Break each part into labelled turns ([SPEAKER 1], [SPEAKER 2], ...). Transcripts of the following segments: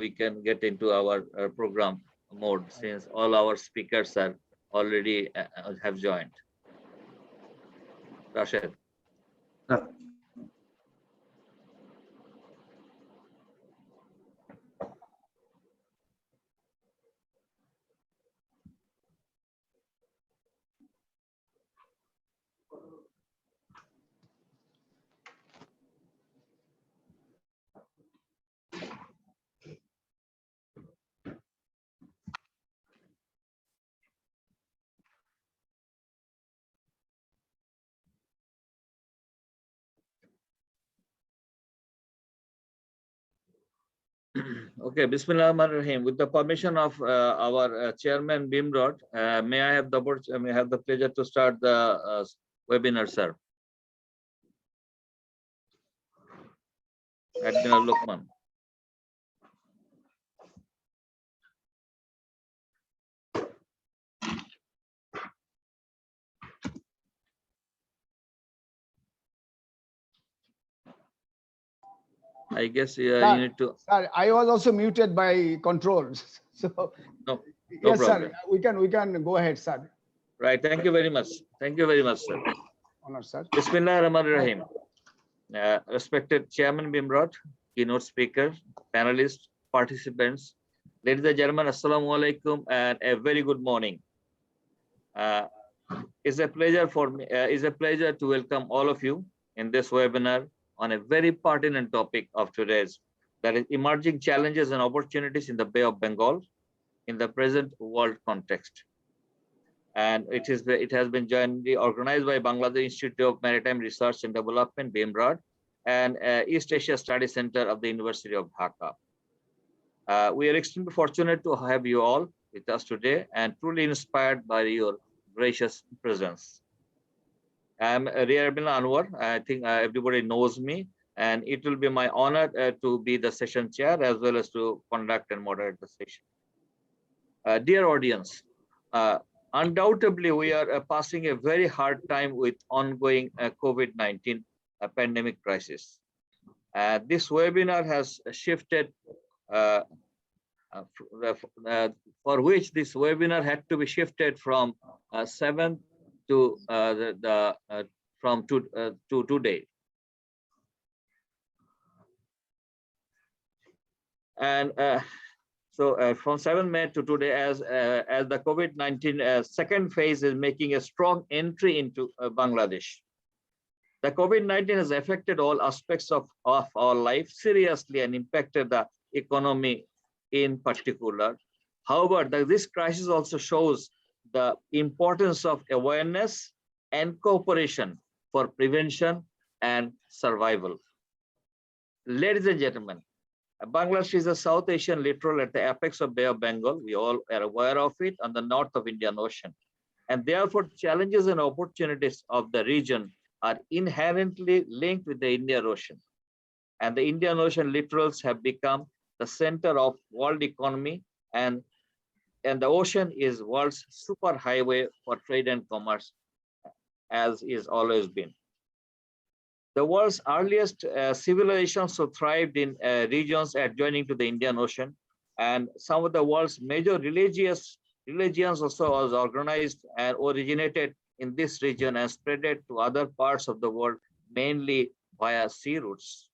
[SPEAKER 1] we can get into our program mode, since all our speakers are already have joined. Rashid. Okay, Bismillahirrahmanirrahim. With the permission of our chairman BIMRAD, may I have the pleasure to start the webinar, sir. Admiral Lukman. I guess you need to.
[SPEAKER 2] Sir, I was also muted by controls. So
[SPEAKER 1] no
[SPEAKER 2] yes,
[SPEAKER 1] problem.
[SPEAKER 2] Sir. We can go ahead, sir.
[SPEAKER 1] Right. Thank you very much. Thank you very much, sir.
[SPEAKER 2] Honor, sir.
[SPEAKER 1] Bismillahirrahmanirrahim. Respected Chairman BIMRAD, keynote speaker, panelists, participants, ladies and gentlemen, assalamu alaikum, and a very good morning. It's a pleasure for me. It's a pleasure to welcome all of you in this webinar on a very pertinent topic of today's, that is emerging challenges and opportunities in the Bay of Bengal in the present world context. And it has been jointly organized by Bangladesh Institute of Maritime Research and Development, BIMRAD, and East Asia Study Center of the University of Dhaka. We are extremely fortunate to have you all with us today and truly inspired by your gracious presence. I'm Rear Admiral Anwar. I think everybody knows me, and it will be my honor to be the session chair as well as to conduct and moderate the session. Dear audience, undoubtedly we are passing a very hard time with ongoing COVID-19 pandemic crisis. This webinar has shifted, for which this webinar had to be shifted from 7th to to today. And so from 7 May to today, as the COVID-19 second phase is making a strong entry into Bangladesh. The COVID-19 has affected all aspects of our life seriously and impacted the economy in particular. However, this crisis also shows the importance of awareness and cooperation for prevention and survival. Ladies and gentlemen, Bangladesh is a South Asian littoral at the apex of Bay of Bengal. We all are aware of it, on the north of Indian Ocean. And therefore, challenges and opportunities of the region are inherently linked with the Indian Ocean. And the Indian Ocean littorals have become the center of world economy, and the ocean is world's superhighway for trade and commerce, as is always been. The world's earliest civilizations so thrived in regions adjoining to the Indian Ocean, and some of the world's major religions also was organized and originated in this region and spread it to other parts of the world, mainly via sea routes.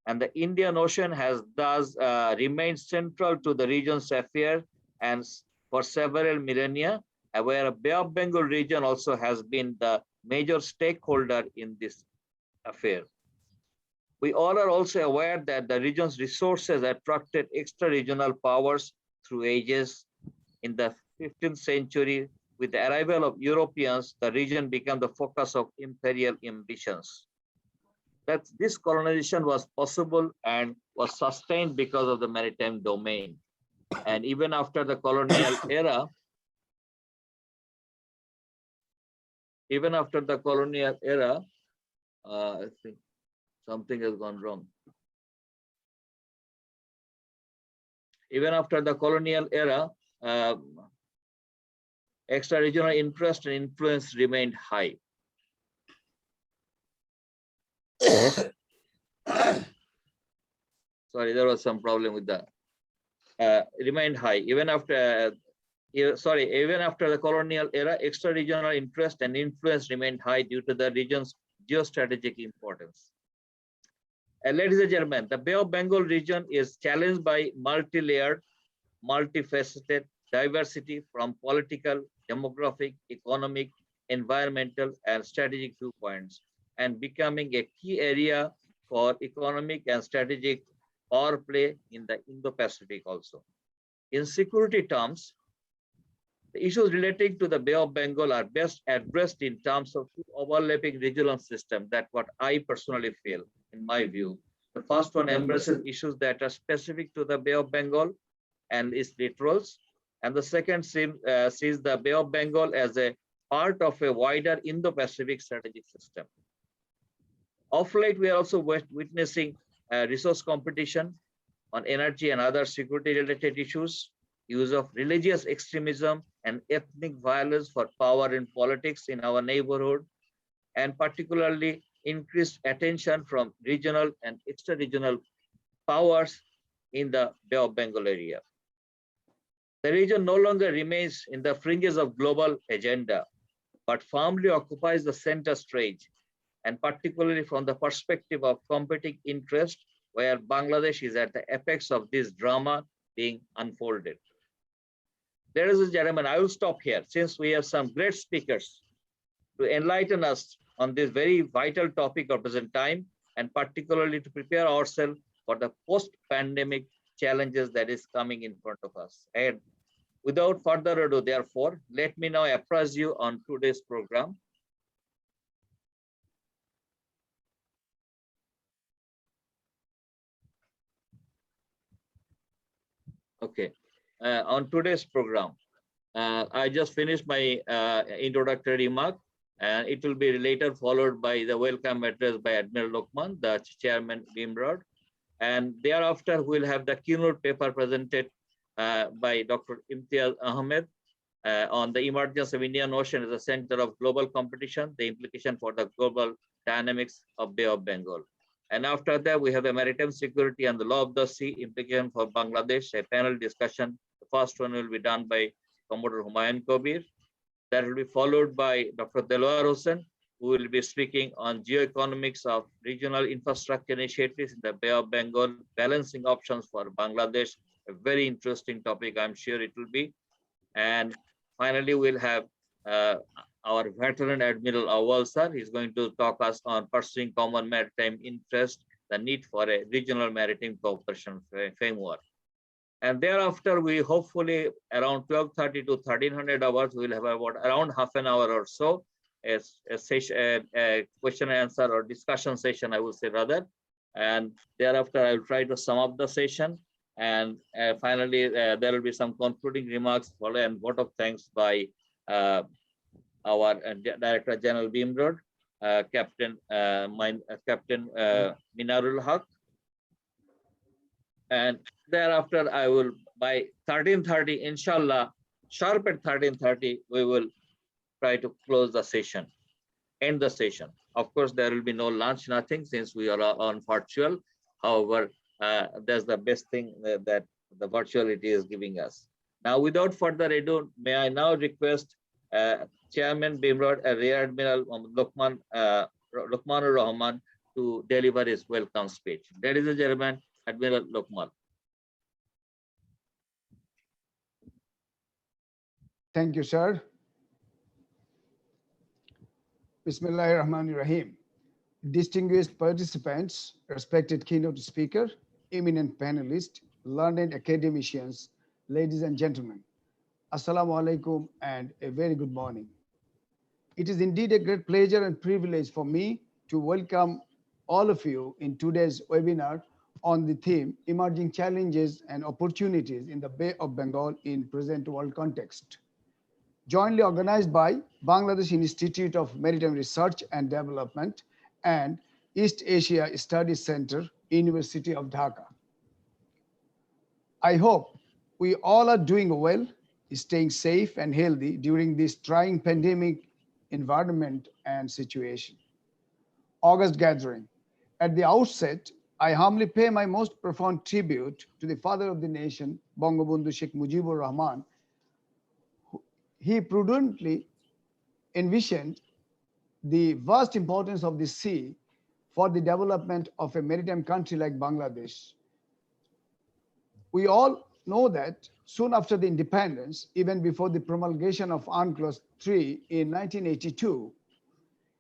[SPEAKER 1] And the Indian Ocean has thus remained central to the region's affairs and for several millennia, where Bay of Bengal region also has been the major stakeholder in this affair. We all are also aware that the region's resources attracted extra-regional powers through ages. In the 15th century, with the arrival of Europeans, the region became the focus of imperial ambitions. That this colonization was possible and was sustained because of the maritime domain. And even after the colonial era, I think something has gone wrong. Even after the colonial era, extra-regional interest and influence remained high. Sorry, there was some problem with that. remained high even after. Even after the colonial era, extra-regional interest and influence remained high due to the region's geostrategic importance. Ladies and gentlemen, the Bay of Bengal region is challenged by multi-layered, multifaceted diversity from political, demographic, economic, environmental, and strategic viewpoints, and becoming a key area for economic and strategic power play in the Indo-Pacific also. In security terms, the issues relating to the Bay of Bengal are best addressed in terms of two overlapping regional systems. That's what I personally feel, in my view. The first one embraces issues that are specific to the Bay of Bengal and its littorals. And the second sees the Bay of Bengal as a part of a wider Indo-Pacific strategic system. Of late, we are also witnessing resource competition on energy and other security-related issues, use of religious extremism and ethnic violence for power in politics in our neighborhood, and particularly increased attention from regional and extra-regional powers in the Bay of Bengal area. The region no longer remains in the fringes of global agenda, but firmly occupies the center stage, and particularly from the perspective of competing interest, where Bangladesh is at the apex of this drama being unfolded. Ladies and gentlemen, I will stop here since we have some great speakers to enlighten us on this very vital topic of present time, and particularly to prepare ourselves for the post-pandemic challenges that is coming in front of us. And without further ado, therefore, let me now apprise you on today's program. Okay. On today's program, I just finished my introductory remark, and it will be later followed by the welcome address by Admiral Lokman, the chairman BIMRAD, and thereafter we'll have the keynote paper presented by Dr. Imtiaz Ahmed on the emergence of Indian Ocean as a center of global competition, the implication for the global dynamics of Bay of Bengal. And after that, we have the maritime security and the law of the sea, implication for Bangladesh, a panel discussion. The first one will be done by Commodore Humayun Kabir. That will be followed by Dr. Delwar Hossain, who will be speaking on geoeconomics of regional infrastructure initiatives in the Bay of Bengal, balancing options for Bangladesh, a very interesting topic, I'm sure it will be. And finally, we'll have our veteran Admiral Awal sir. He's going to talk us on pursuing common maritime interest, the need for a regional maritime cooperation framework. And thereafter, we hopefully around 12:30 to 1300 hours, we'll have about around half an hour or so as a session, a question and answer or discussion session, I would say rather. And thereafter, I will try to sum up the session. And finally, there will be some concluding remarks and vote of thanks by our Director General BIMRAD, Captain Minarul Haq. And thereafter, I will by 13:30, inshallah, sharp at 13:30, we will try to close the session, end the session. Of course, there will be no lunch, nothing, since we are on virtual. However, that's the best thing that the virtuality is giving us. Now, without further ado, may I now request Chairman BIMRAD, Rear Admiral Lokmanur Rahman, to deliver his welcome speech. Ladies and gentlemen, Admiral Lokman.
[SPEAKER 2] Thank you, sir. Bismillahirrahmanirrahim. Distinguished participants, respected keynote speaker, eminent panelists, learned academicians, ladies and gentlemen, Assalamu alaikum and a very good morning. It is indeed a great pleasure and privilege for me to welcome all of you in today's webinar on the theme Emerging Challenges and Opportunities in the Bay of Bengal in Present World Context, jointly organized by Bangladesh Institute of Maritime Research and Development and East Asia Studies Center, University of Dhaka. I hope we all are doing well, staying safe and healthy during this trying pandemic environment and situation. August gathering. At the outset, I humbly pay my most profound tribute to the father of the nation, Bangabandhu Sheikh Mujibur Rahman. He prudently envisioned the vast importance of the sea for the development of a maritime country like Bangladesh. We all know that soon after the independence, even before the promulgation of UNCLOS 3 in 1982,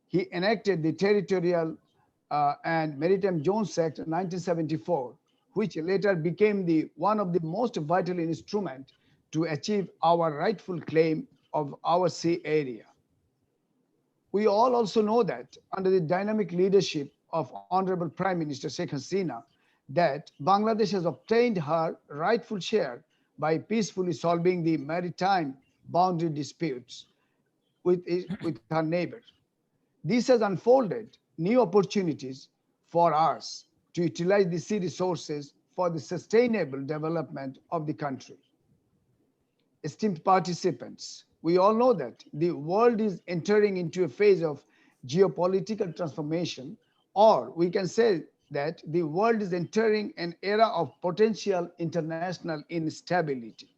[SPEAKER 2] he enacted the Territorial and Maritime Zones Act 1974, which later became one of the most vital instruments to achieve our rightful claim of our sea area. We all also know that under the dynamic leadership of Honorable Prime Minister Sheikh Hasina, that Bangladesh has obtained her rightful share by peacefully solving the maritime boundary disputes with her neighbor. This has unfolded new opportunities for us to utilize the sea resources for the sustainable development of the country. Esteemed participants, we all know that the world is entering into a phase of geopolitical transformation, or we can say that the world is entering an era of potential international instability.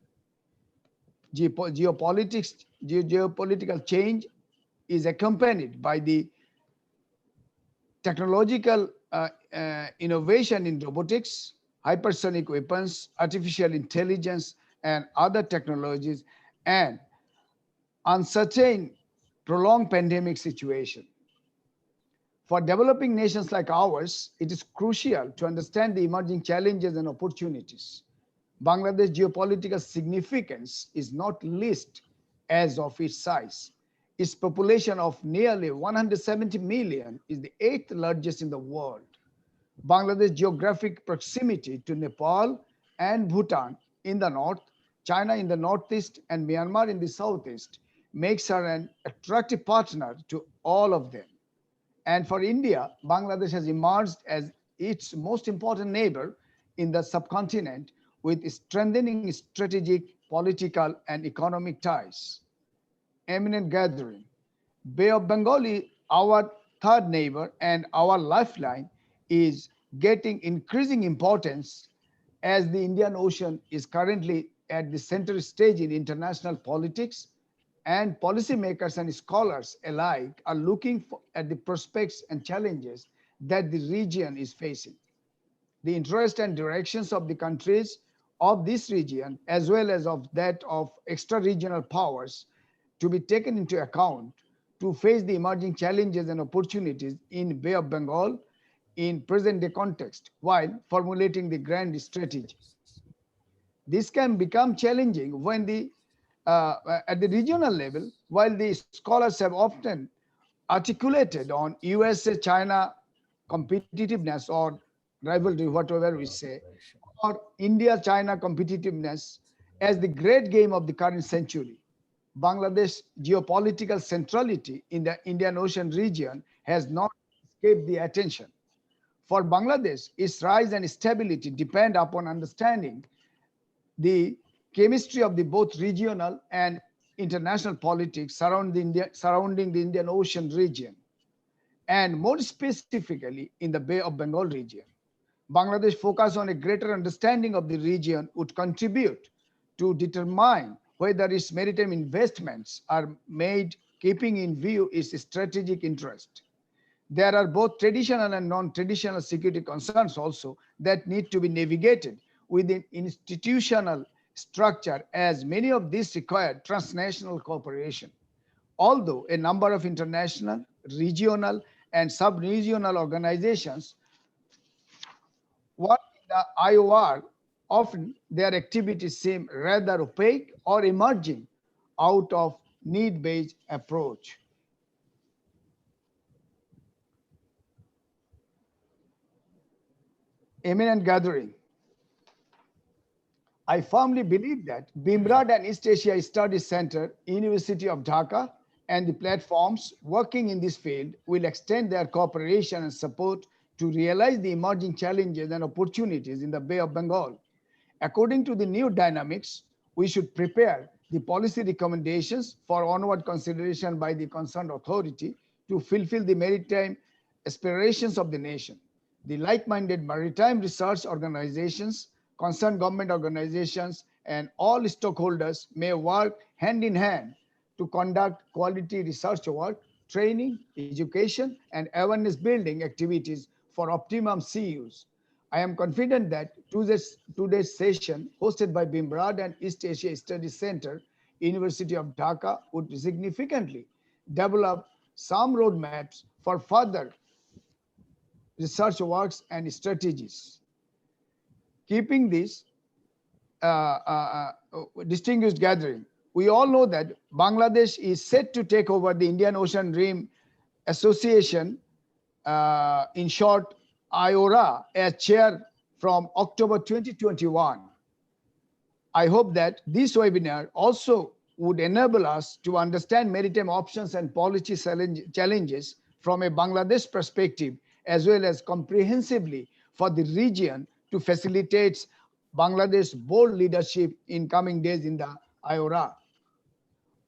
[SPEAKER 2] Geopolitical change is accompanied by the technological innovation in robotics, hypersonic weapons, artificial intelligence, and other technologies, and uncertain, prolonged pandemic situation. For developing nations like ours, it is crucial to understand the emerging challenges and opportunities. Bangladesh's geopolitical significance is not least as of its size. Its population of nearly 170 million is the 8th largest in the world. Bangladesh's geographic proximity to Nepal and Bhutan in the north, China in the northeast, and Myanmar in the southeast makes her an attractive partner to all of them. And for India, Bangladesh has emerged as its most important neighbor in the subcontinent with strengthening strategic, political, and economic ties. Eminent gathering. Bay of Bengal, our third neighbor and our lifeline, is getting increasing importance as the Indian Ocean is currently at the center stage in international politics, and policymakers and scholars alike are looking at the prospects and challenges that the region is facing. The interest and directions of the countries of this region, as well as of that of extra-regional powers, to be taken into account to face the emerging challenges and opportunities in Bay of Bengal in present-day context, while formulating the grand strategy. This can become challenging when at the regional level, while the scholars have often articulated on USA-China competitiveness or rivalry, whatever we say, or India-China competitiveness as the great game of the current century. Bangladesh's geopolitical centrality in the Indian Ocean region has not escaped the attention. For Bangladesh, its rise and stability depend upon understanding the chemistry of the both regional and international politics surrounding the Indian Ocean region, and more specifically in the Bay of Bengal region. Bangladesh focus on a greater understanding of the region would contribute to determine whether its maritime investments are made keeping in view its strategic interest. There are both traditional and non-traditional security concerns also that need to be navigated within institutional structure, as many of these require transnational cooperation. Although a number of international, regional, and sub-regional organizations work in the IOR, often their activities seem rather opaque or emerging out of need-based approach. Eminent gathering. I firmly believe that BIMRAD and East Asia Studies Center, University of Dhaka, and the platforms working in this field will extend their cooperation and support to realize the emerging challenges and opportunities in the Bay of Bengal. According to the new dynamics, we should prepare the policy recommendations for onward consideration by the concerned authority to fulfill the maritime aspirations of the nation. the like-minded maritime research organizations, concerned government organizations, and all stakeholders may work hand in hand to conduct quality research work, training, education, and awareness building activities for optimum sea use. I am confident that today's session, hosted by BIMRAD and East Asia Studies Center, University of Dhaka, would significantly develop some roadmaps for further research works and strategies. Keeping this distinguished gathering, we all know that Bangladesh is set to take over the Indian Ocean Rim Association, in short, IORA, as chair from October 2021. I hope that this webinar also would enable us to understand maritime options and policy challenges from a Bangladesh perspective, as well as comprehensively for the region to facilitate Bangladesh's bold leadership in coming days in the IORA.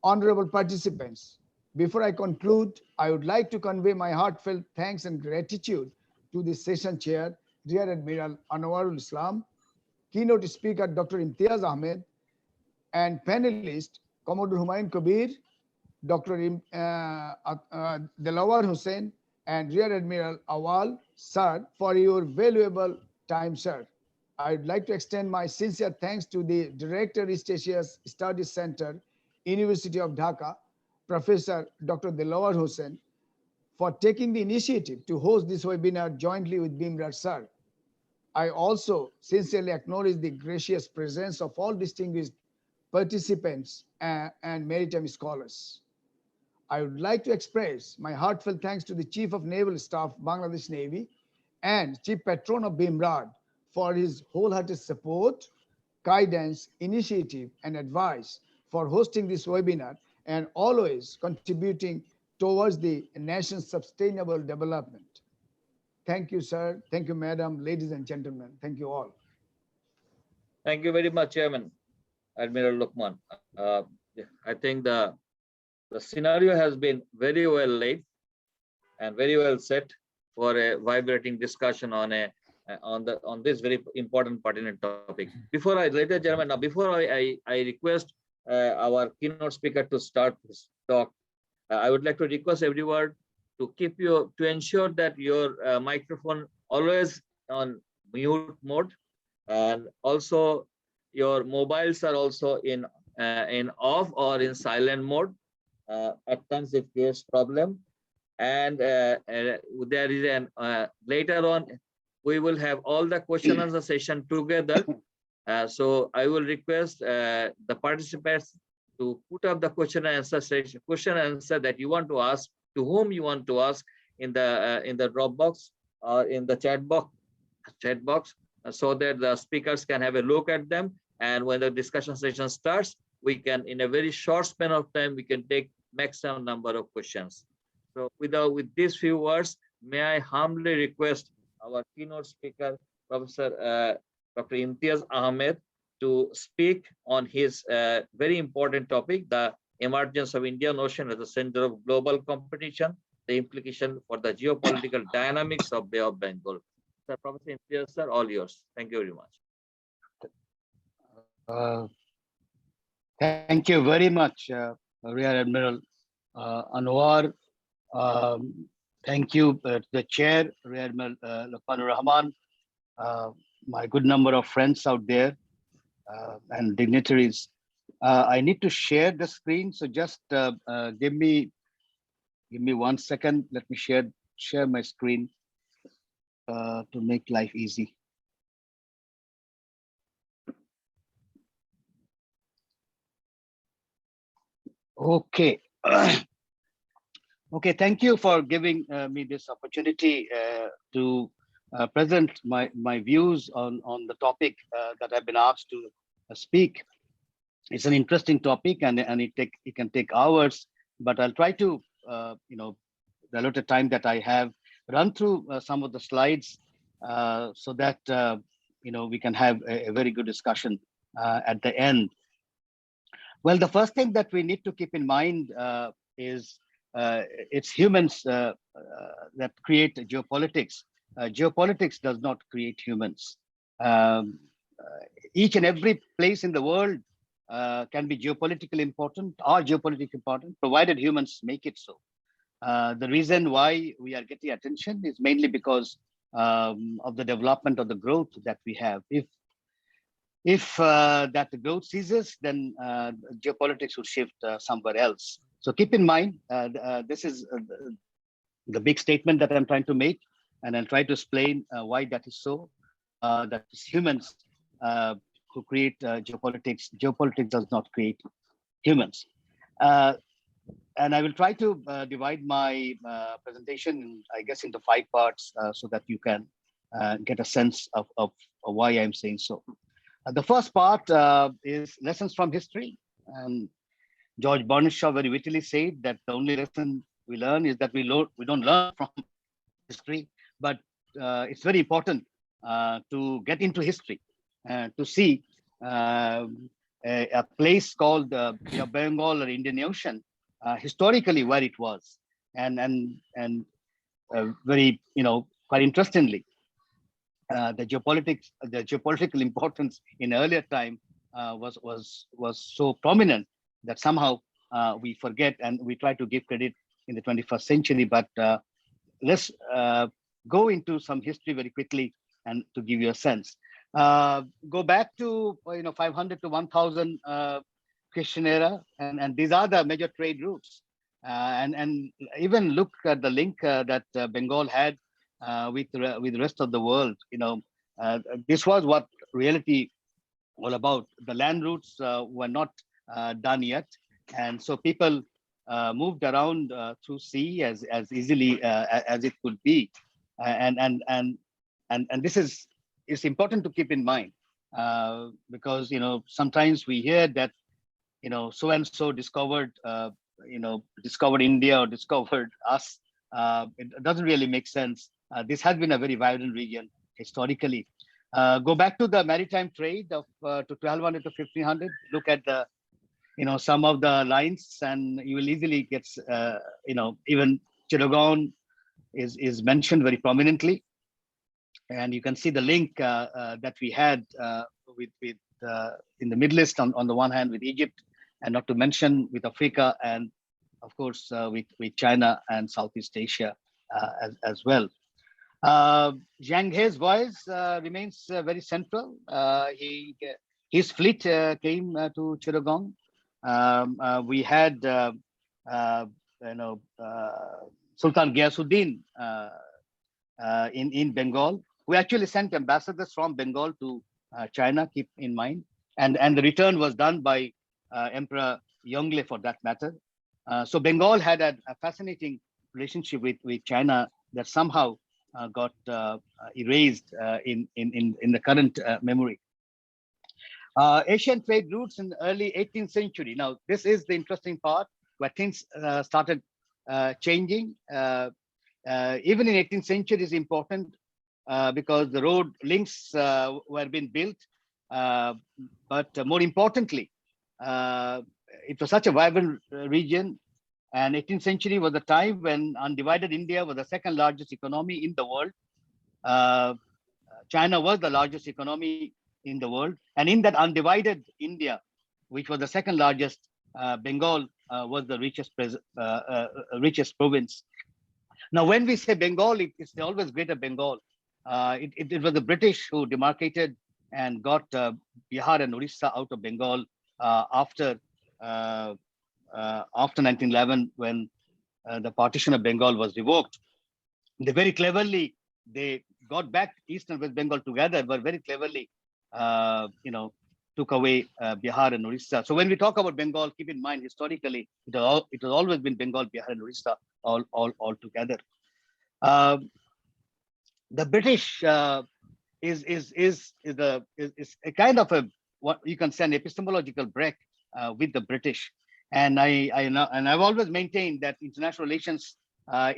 [SPEAKER 2] Honorable participants, before I conclude, I would like to convey my heartfelt thanks and gratitude to the session chair, Rear Admiral Anwarul Islam, keynote speaker Dr. Imtiaz Ahmed, and panelist Commodore Humayun Kabir, Dr. Delwar Hossain, and Rear Admiral Awal, sir, for your valuable time, sir. I would like to extend my sincere thanks to the Director, East Asia Studies Center, University of Dhaka, Professor Dr. Delwar Hossain, for taking the initiative to host this webinar jointly with BIMRAD, sir. I also sincerely acknowledge the gracious presence of all distinguished participants and maritime scholars. I would like to express my heartfelt thanks to the Chief of Naval Staff, Bangladesh Navy, and Chief Patron of BIMRAD for his wholehearted support, guidance, initiative, and advice for hosting this webinar and always contributing towards the nation's sustainable development. Thank you, sir. Thank you, madam, ladies and gentlemen. Thank you all.
[SPEAKER 1] Thank you very much, Chairman Admiral Lukman. I think the scenario has been very well laid and very well set for a vibrating discussion on this very important pertinent topic. Before I, ladies and gentlemen, now before I request our keynote speaker to start his talk, I would like to request everyone to ensure that your microphone always on mute mode, and also your mobiles are also in off or in silent mode. At times it creates problem, and there is an later on we will have all the question and answer session together. So I will request the participants to put up the question and answer that you want to ask, to whom you want to ask, in the drop box or in the chat box, so that the speakers can have a look at them. And when the discussion session starts, we can, in a very short span of time, we can take maximum number of questions. So with these few words, may I humbly request our keynote speaker, Professor Dr. Imtiaz Ahmed, to speak on his very important topic, the emergence of Indian Ocean as a center of global competition, the implication for the geopolitical dynamics of Bay of Bengal. Sir, Professor Imtiaz, sir, all yours. Thank you very much.
[SPEAKER 3] Thank you very much, Rear Admiral Anwar. Thank you to the chair, Rear Admiral Lukmanur Rahman, my good number of friends out there, and dignitaries. I need to share the screen, so just give me 1 second. Let me share my screen to make life easy. Okay. Okay, thank you for giving me this opportunity to present my views on the topic that I've been asked to speak. It's an interesting topic, and it can take hours, but I'll try to, the allotted time that I have, run through some of the slides so that we can have a very good discussion at the end. Well, the first thing that we need to keep in mind is it's humans that create geopolitics, geopolitics does not create humans. Each and every place in the world can be geopolitically important or geopolitically important, provided humans make it so. The reason why we are getting attention is mainly because of the development of the growth that we have. If that growth ceases, then geopolitics will shift somewhere else. So keep in mind, this is the big statement that I'm trying to make, and I'll try to explain why that is so. That is humans who create geopolitics. Geopolitics does not create humans. And I will try to divide my presentation, I guess, into 5 parts so that you can get a sense of why I'm saying so. The first part is lessons from history. And George Bernard Shaw very wittily said that the only lesson we learn is that we don't learn from history, but it's very important to get into history, to see a place called Bay of Bengal or Indian Ocean, historically where it was, and very, quite interestingly, the geopolitical importance in earlier time was so prominent that somehow we forget, and we try to give credit in the 21st century. But let's go into some history very quickly and to give you a sense. Go back to 500 to 1000 Christian era, and these are the major trade routes. And even look at the link that Bengal had with the rest of the world. This was what reality all about. The land routes were not done yet, and so people moved around through sea as easily as it could be, and this is important to keep in mind, because sometimes we hear that so and so discovered discovered India or discovered us. It doesn't really make sense. This has been a very vibrant region historically. Go back to the maritime trade of to 1200 to 1500. Look at the some of the lines, and you will easily get even Chittagong is mentioned very prominently, and you can see the link that we had with in the Middle East on the one hand with Egypt, and not to mention with Africa, and of course with China and Southeast Asia as well. Zhang He's voice remains very central. His fleet came to Chittagong. We had Sultan Ghiyasuddin in Bengal. We actually sent ambassadors from Bengal to China, keep in mind, and the return was done by Emperor Yongle, for that matter. So Bengal had a fascinating relationship with China that somehow got erased in the current memory. Asian trade routes in the early 18th century. Now, this is the interesting part where things started changing. Even in 18th century is important because the road links were being built. But more importantly, it was such a vibrant region, and 18th century was the time when undivided India was the second largest economy in the world. China was the largest economy in the world, and in that undivided India, which was the second largest, Bengal was the richest province. Now, when we say Bengal, it's always Greater Bengal. It was the British who demarcated and got Bihar and Orissa out of Bengal after 1911, when the partition of Bengal was revoked. They very cleverly got back East and West Bengal together, but very cleverly took away Bihar and Orissa. So when we talk about Bengal, keep in mind historically it has always been Bengal, Bihar, and Orissa all together. The British is a kind of what you can say an epistemological break with the British, and I've always maintained that international relations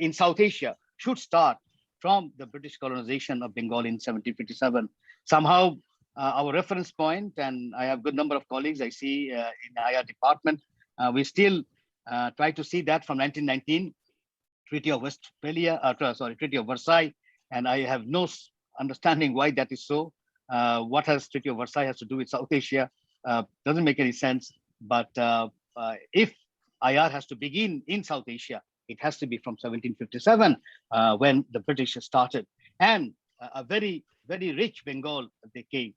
[SPEAKER 3] in South Asia should start from the British colonization of Bengal in 1757. Somehow our reference point, and I have a good number of colleagues I see in the IR department, we still try to see that from 1919, Treaty of Versailles, and I have no understanding why that is so. What has Treaty of Versailles has to do with South Asia? Doesn't make any sense. But if IR has to begin in South Asia, it has to be from 1757 when the British started. And a very, very rich Bengal they came.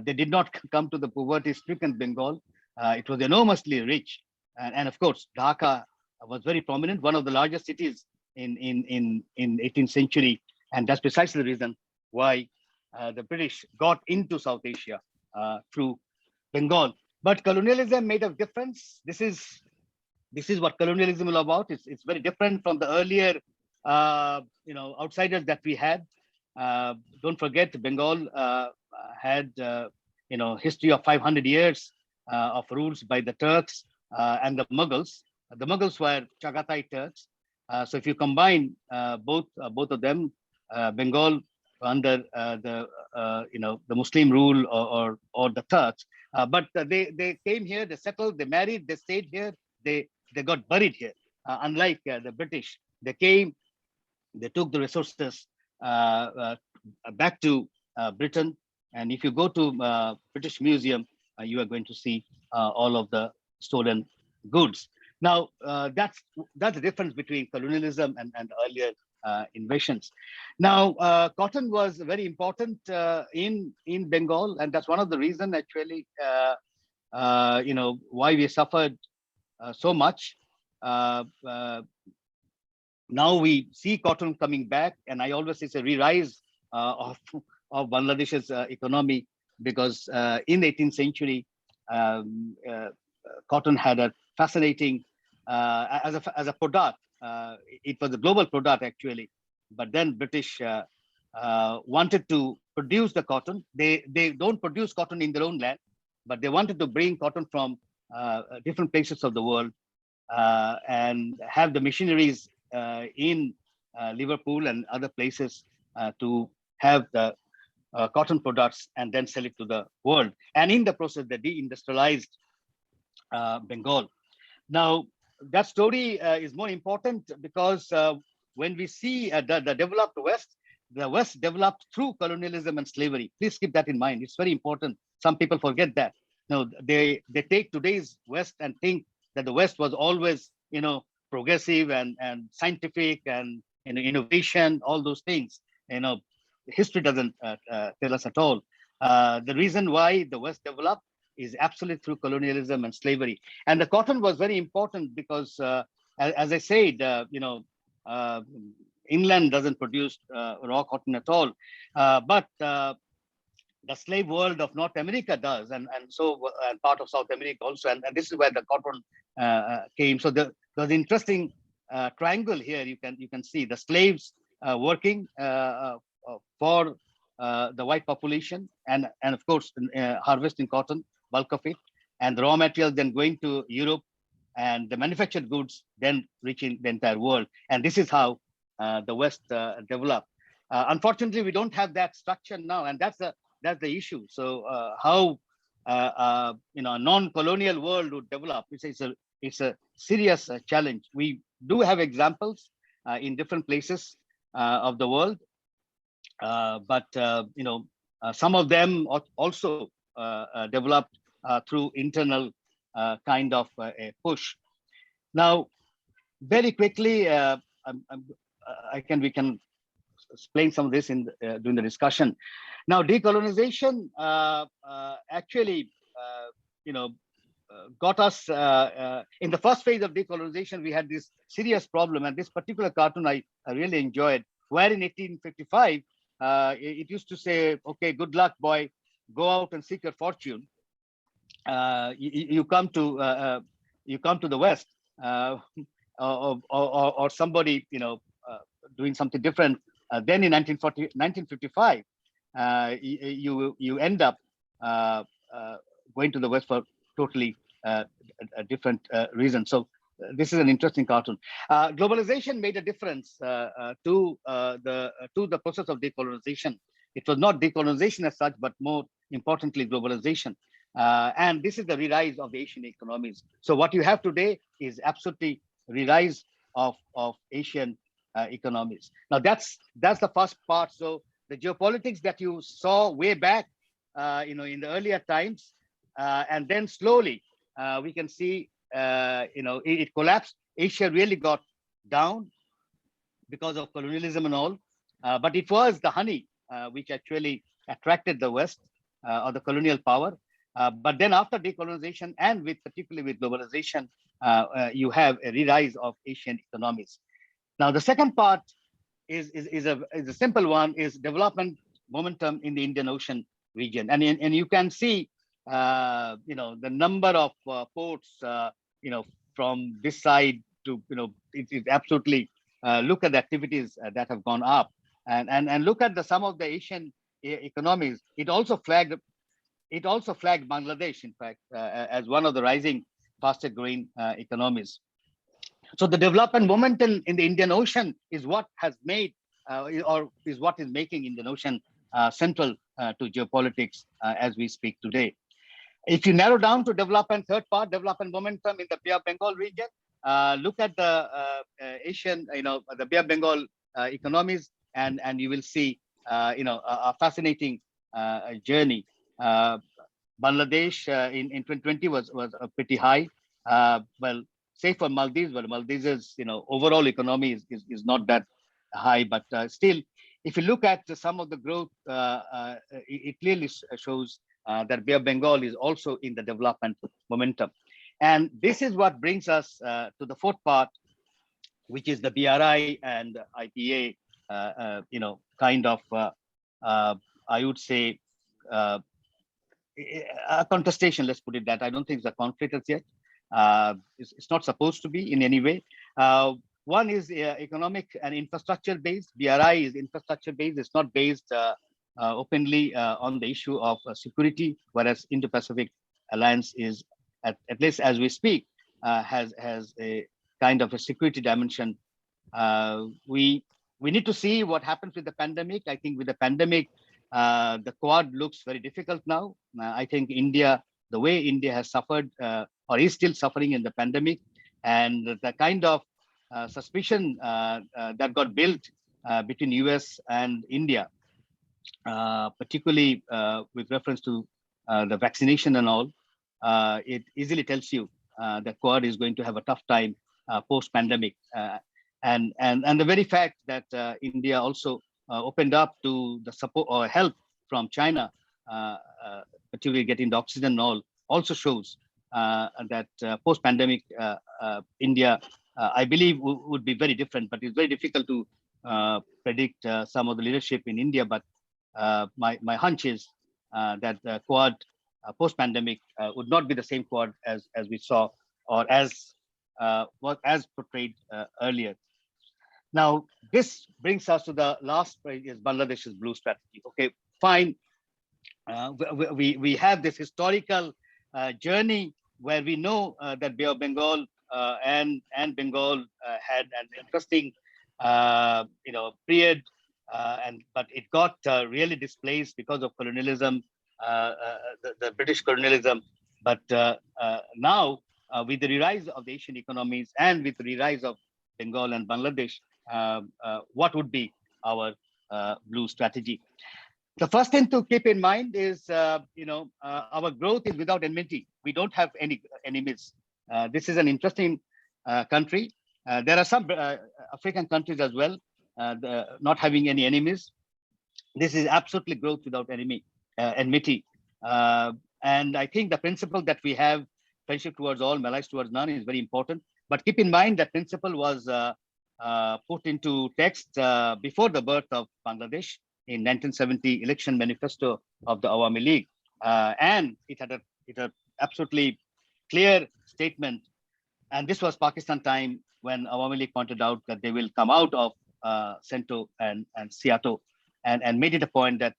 [SPEAKER 3] They did not come to the poverty-stricken Bengal. It was enormously rich. And of course, Dhaka was very prominent, one of the largest cities in 18th century. And that's precisely the reason why the British got into South Asia through Bengal. But colonialism made a difference. This is what colonialism is all about. It's very different from the earlier outsiders that we had. Don't forget, Bengal had history of 500 years of rules by the Turks and the Mughals. The Mughals were Chagatai Turks. So if you combine both of them, Bengal under the Muslim rule or the Turks, but they came here, they settled, they married, they stayed here, they got buried here. Unlike the British, they came, they took the resources back to Britain, and if you go to British Museum, you are going to see all of the stolen goods. Now that's the difference between colonialism and earlier invasions. Now, cotton was very important in Bengal, and that's one of the reasons actually, why we suffered so much. Now we see cotton coming back, and I always say it's a re-rise of Bangladesh's economy, because in the 18th century, cotton had a fascinating as a product. It was a global product actually, but then British wanted to produce the cotton. They don't produce cotton in their own land, but they wanted to bring cotton from different places of the world and have the machineries in Liverpool and other places to have the cotton products and then sell it to the world. And in the process, they deindustrialized Bengal. Now, that story is more important because when we see the developed West, the West developed through colonialism and slavery. Please keep that in mind. It's very important. Some people forget that. No, they take today's West and think that the West was always, progressive and scientific and innovation, all those things. History doesn't tell us at all. The reason why the West developed is absolutely through colonialism and slavery. And the cotton was very important because, as I said, inland doesn't produce raw cotton at all, but the slave world of North America does, and part of South America also, and this is where the cotton came. So there's an interesting triangle here. You can see the slaves working for the white population, and of course harvesting cotton, bulk of it, and the raw materials then going to Europe, and the manufactured goods then reaching the entire world. And this is how the West developed. Unfortunately, we don't have that structure now, and that's the issue. So how a non-colonial world would develop? It's a serious challenge. We do have examples in different places of the world, but some of them also developed through internal kind of a push. Now, very quickly, we can explain some of this during the discussion. Now, decolonization actually, got us in the first phase of decolonization. We had this serious problem, and this particular cartoon I really enjoyed, where in 1855 it used to say, "Okay, good luck, boy. Go out and seek your fortune. You come to the West, or somebody doing something different." Then in 1955, you end up going to the West for totally a different reason. So this is an interesting cartoon. Globalization made a difference to the process of decolonization. It was not decolonization as such, but more importantly, globalization. And this is the re-rise of the Asian economies. So what you have today is absolutely re-rise of Asian economies. Now that's the first part. So the geopolitics that you saw way back, in the earlier times, and then slowly we can see, it collapsed. Asia really got down because of colonialism and all, but it was the honey which actually attracted the West, or the colonial power. But then after decolonization and particularly with globalization, you have a re-rise of Asian economies. Now the second part is a simple one, is development momentum in the Indian Ocean region, and you can see the number of ports from this side to it's absolutely look at the activities that have gone up, and look at some of the Asian economies. It also flagged Bangladesh, in fact, as one of the rising fastest growing economies. So the development momentum in the Indian Ocean is what has made, or is what is making Indian Ocean central to geopolitics as we speak today. If you narrow down to development, third part, development momentum in the Bay of Bengal region, look at the Asian, the Bay of Bengal economies, and you will see, a fascinating journey. Bangladesh in 2020 was pretty high. Well, say for Maldives, but Maldives' overall economy is not that high, but still, if you look at some of the growth, it clearly shows that Bay of Bengal is also in the development momentum. And this is what brings us to the fourth part, which is the BRI and IPA, kind of, I would say, a contestation, let's put it that. I don't think it's a conflict as yet. It's not supposed to be in any way. One is economic and infrastructure based. BRI is infrastructure based. It's not based openly on the issue of security, whereas Indo-Pacific Alliance is, at least as we speak, has a kind of a security dimension. We need to see what happens with the pandemic. I think with the pandemic, the Quad looks very difficult now. I think India, the way India has suffered or is still suffering in the pandemic, and the kind of suspicion that got built between US and India, particularly with reference to the vaccination and all, it easily tells you that Quad is going to have a tough time post-pandemic. And the very fact that India also opened up to the support or help from China, particularly getting the oxygen and all, also shows that post-pandemic India, I believe, would be very different. But it's very difficult to predict some of the leadership in India. But my hunch is that the Quad post-pandemic would not be the same Quad as we saw, or as portrayed earlier. Now, this brings us to the last page, is Bangladesh's blue strategy. Okay, fine. We have this historical journey where we know that Bay of Bengal and Bengal had an interesting period, but it got really displaced because of colonialism, the British colonialism. But now, with the rise of the Asian economies and with the rise of Bengal and Bangladesh, what would be our blue strategy? The first thing to keep in mind is, our growth is without enmity. We don't have any enemies. This is an interesting country. There are some African countries as well, not having any enemies. This is absolutely growth without enmity. And I think the principle that we have, friendship towards all, malice towards none, is very important. But keep in mind that principle was put into text before the birth of Bangladesh in 1970 election manifesto of the Awami League, and it had a absolutely clear statement. And this was Pakistan time when Awami League pointed out that they will come out of CENTO and SEATO, and made it a point that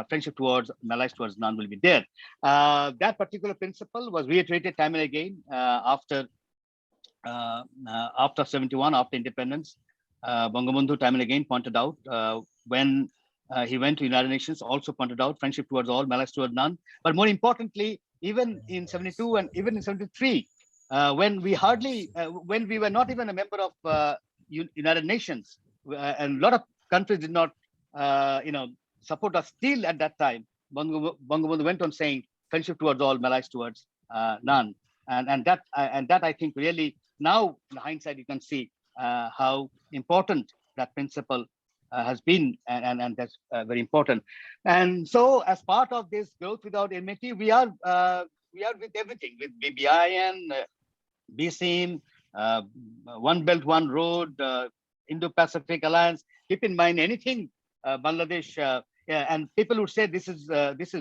[SPEAKER 3] friendship towards, malice towards none will be there. That particular principle was reiterated time and again after 71, after independence. Bangabandhu time and again pointed out when he went to United Nations, also pointed out friendship towards all, malice towards none. But more importantly, even in 72 and even in 73, when we were not even a member of United Nations, and a lot of countries did not, support us. Still at that time, Bangabandhu went on saying, friendship towards all, malice towards none. And that I think really now in hindsight, you can see how important that principle has been, and that's very important. And so as part of this growth without enmity, we are with everything, with BBIN, BSIM, One Belt, One Road, Indo-Pacific Alliance. Keep in mind anything Bangladesh, and people would say this is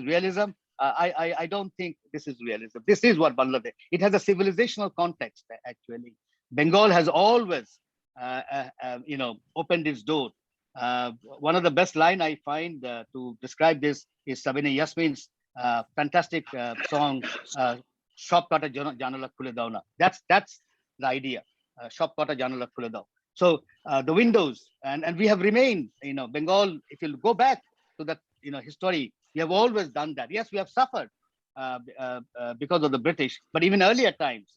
[SPEAKER 3] realism. I don't think this is realism. This is what Bangladesh. It has a civilizational context actually. Bengal has always, opened its door. One of the best line I find to describe this is Sabina Yasmin's fantastic song, "Shop Kata Janala Khule Dao Na." That's the idea. Shop Kata Janala Khule Dao. So the windows, and we have remained, Bengal. If you go back to that, history, we have always done that. Yes, we have suffered because of the British, but even earlier times,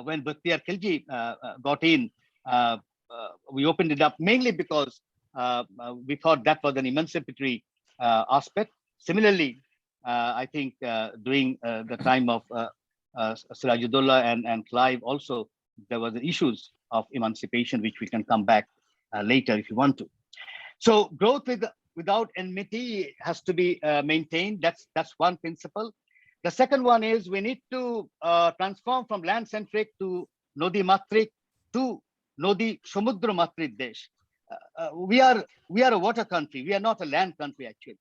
[SPEAKER 3] when Bhaktiyar Khilji got in, we opened it up mainly because we thought that was an emancipatory aspect. Similarly, I think during the time of Sirajudollah and Clive also, there were the issues of emancipation, which we can come back later if you want to. So growth without enmity has to be maintained. That's one principle. The second one is we need to transform from land-centric to Nodi Matrik to Nodi Samudra Matrik Desh. We are a water country. We are not a land country actually.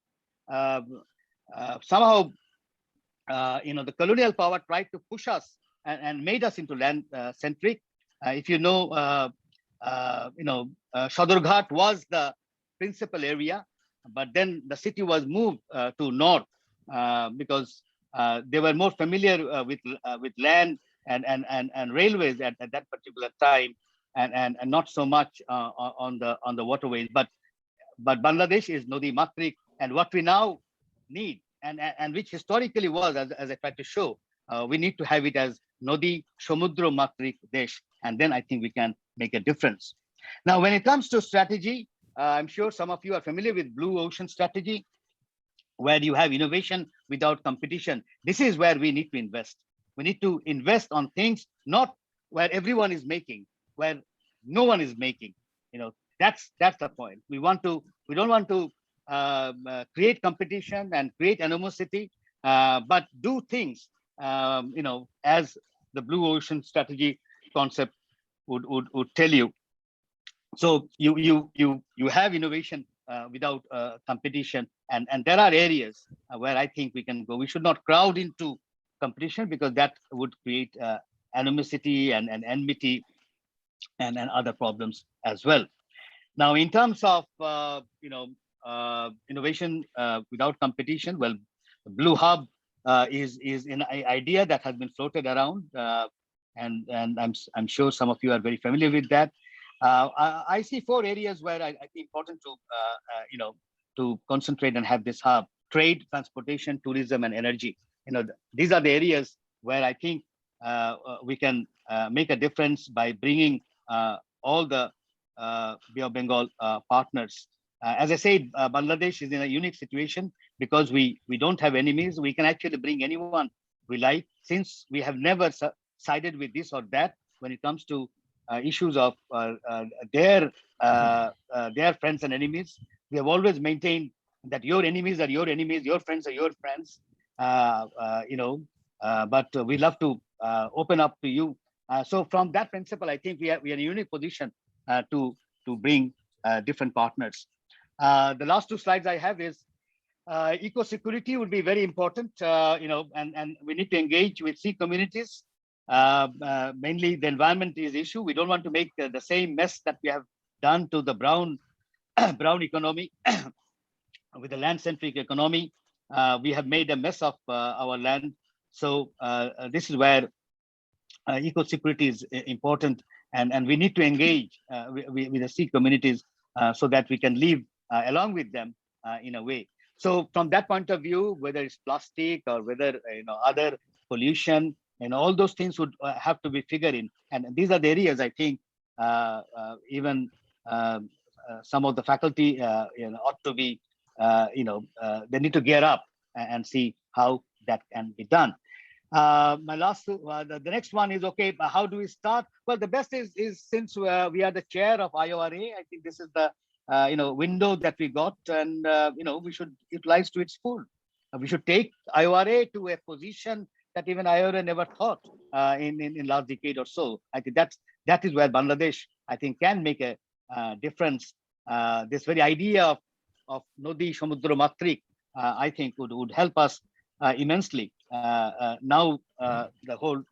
[SPEAKER 3] Somehow, the colonial power tried to push us and made us into land-centric. If you know, Sadurghat was the principal area, but then the city was moved to north because they were more familiar with land and railways at that particular time, and not so much on the waterways. But Bangladesh is Nodi Matrik, and what we now need, and which historically was, as I tried to show, we need to have it as Nodi Samudra Matrik Desh, and then I think we can make a difference. Now, when it comes to strategy, I'm sure some of you are familiar with Blue Ocean strategy, where you have innovation without competition. This is where we need to invest. We need to invest on things not where everyone is making, where no one is making. That's the point. We don't want to create competition and create animosity, but do things, as the Blue Ocean strategy concept would tell you. So you have innovation without competition, and there are areas where I think we can go. We should not crowd into competition because that would create animosity and enmity and other problems as well. Now, in terms of innovation without competition, well, the Blue Hub is an idea that has been floated around, and I'm sure some of you are very familiar with that. I see 4 areas where I think important to concentrate and have this hub: trade, transportation, tourism, and energy. These are the areas where I think we can make a difference by bringing all the Bay of Bengal partners. As I said, Bangladesh is in a unique situation because we don't have enemies. We can actually bring anyone we like, since we have never sided with this or that when it comes to issues of their friends and enemies. We have always maintained that your enemies are your enemies, your friends are your friends. But we love to open up to you. So from that principle, I think we are in a unique position to bring different partners. The last 2 slides I have is eco-security would be very important, and we need to engage with sea communities. Mainly the environment is issue. We don't want to make the same mess that we have done to the brown economy with the land-centric economy. We have made a mess of our land. So this is where eco-security is important, and we need to engage with the sea communities so that we can live along with them in a way. So from that point of view, whether it's plastic or whether other pollution, and all those things would have to be figured in. And these are the areas I think even some of the faculty ought to be, they need to gear up and see how that can be done. My last, the next one is, okay, how do we start? Well, the best is since we are the chair of IORA, I think this is the window that we got, and we should utilize to its full. We should take IORA to a position that even IORA never thought in last decade or so. I think that is where Bangladesh, I think, can make a difference. This very idea of Nodi Samudra Matrik, I think would help us immensely. Now the whole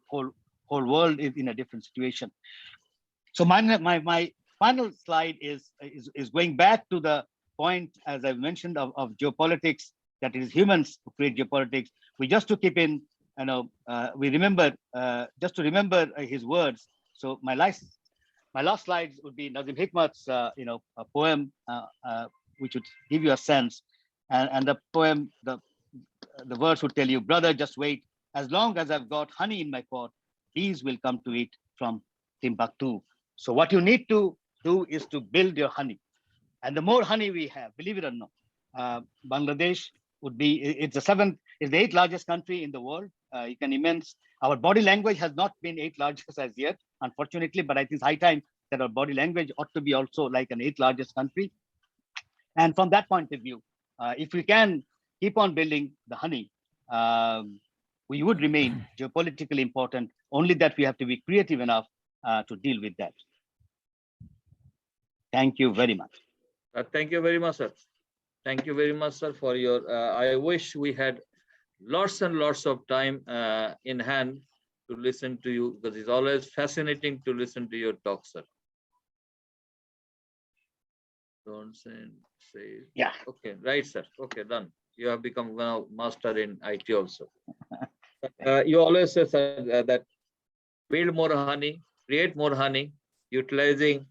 [SPEAKER 3] world is in a different situation. So my final slide is going back to the point, as I've mentioned, of geopolitics, that it is humans who create geopolitics. We just to keep in, we remember, just to remember his words. So my last slides would be Nazim Hikmat's, a poem, which would give you a sense. And the poem, the words would tell you, brother, just wait. As long as I've got honey in my pot, bees will come to it from Timbuktu. So what you need to do is to build your honey. And the more honey we have, believe it or not, Bangladesh would be, it's the 8th largest country in the world. You can immense, our body language has not been 8th largest as yet, unfortunately, but I think it's high time that our body language ought to be also like an 8th largest country. And from that point of view, if we can keep on building the honey, we would remain geopolitically important, only that we have to be creative enough to deal with that. Thank you very much.
[SPEAKER 1] Thank you very much, sir. Thank you very much, sir, for your, I wish we had lots and lots of time in hand to listen to you, because it's always fascinating to listen to your talk, sir. Don't say.
[SPEAKER 3] Yeah.
[SPEAKER 1] Okay, right, sir. Okay, done. You have become now master in IT also. You always say, sir, that build more honey, create more honey, utilizing,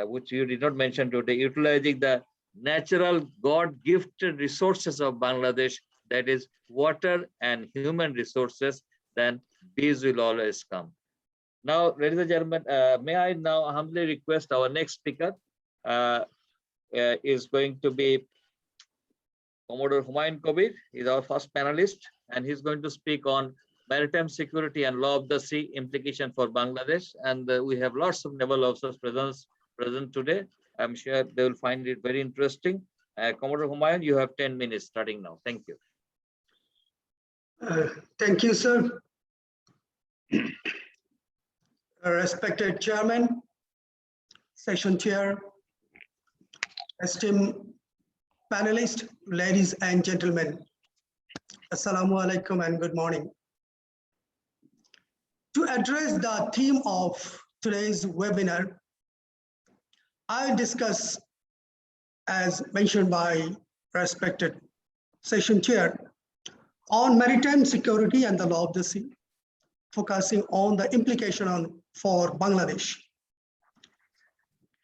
[SPEAKER 1] which you did not mention today, utilizing the natural God-gifted resources of Bangladesh, that is water and human resources, then bees will always come. Now, ladies and gentlemen, may I now humbly request our next speaker is going to be Commodore Humayun Kabir. He's our first panelist, and he's going to speak on maritime security and law of the sea implication for Bangladesh. And we have lots of naval officers present today. I'm sure they will find it very interesting. Commodore Humayun, you have 10 minutes starting now. Thank you.
[SPEAKER 4] Thank you, sir. Respected Chairman, Session Chair, esteemed panelists, ladies and gentlemen, Assalamu alaikum and good morning. To address the theme of today's webinar, I'll discuss, as mentioned by respected Session Chair, on maritime security and the law of the sea, focusing on the implication for Bangladesh.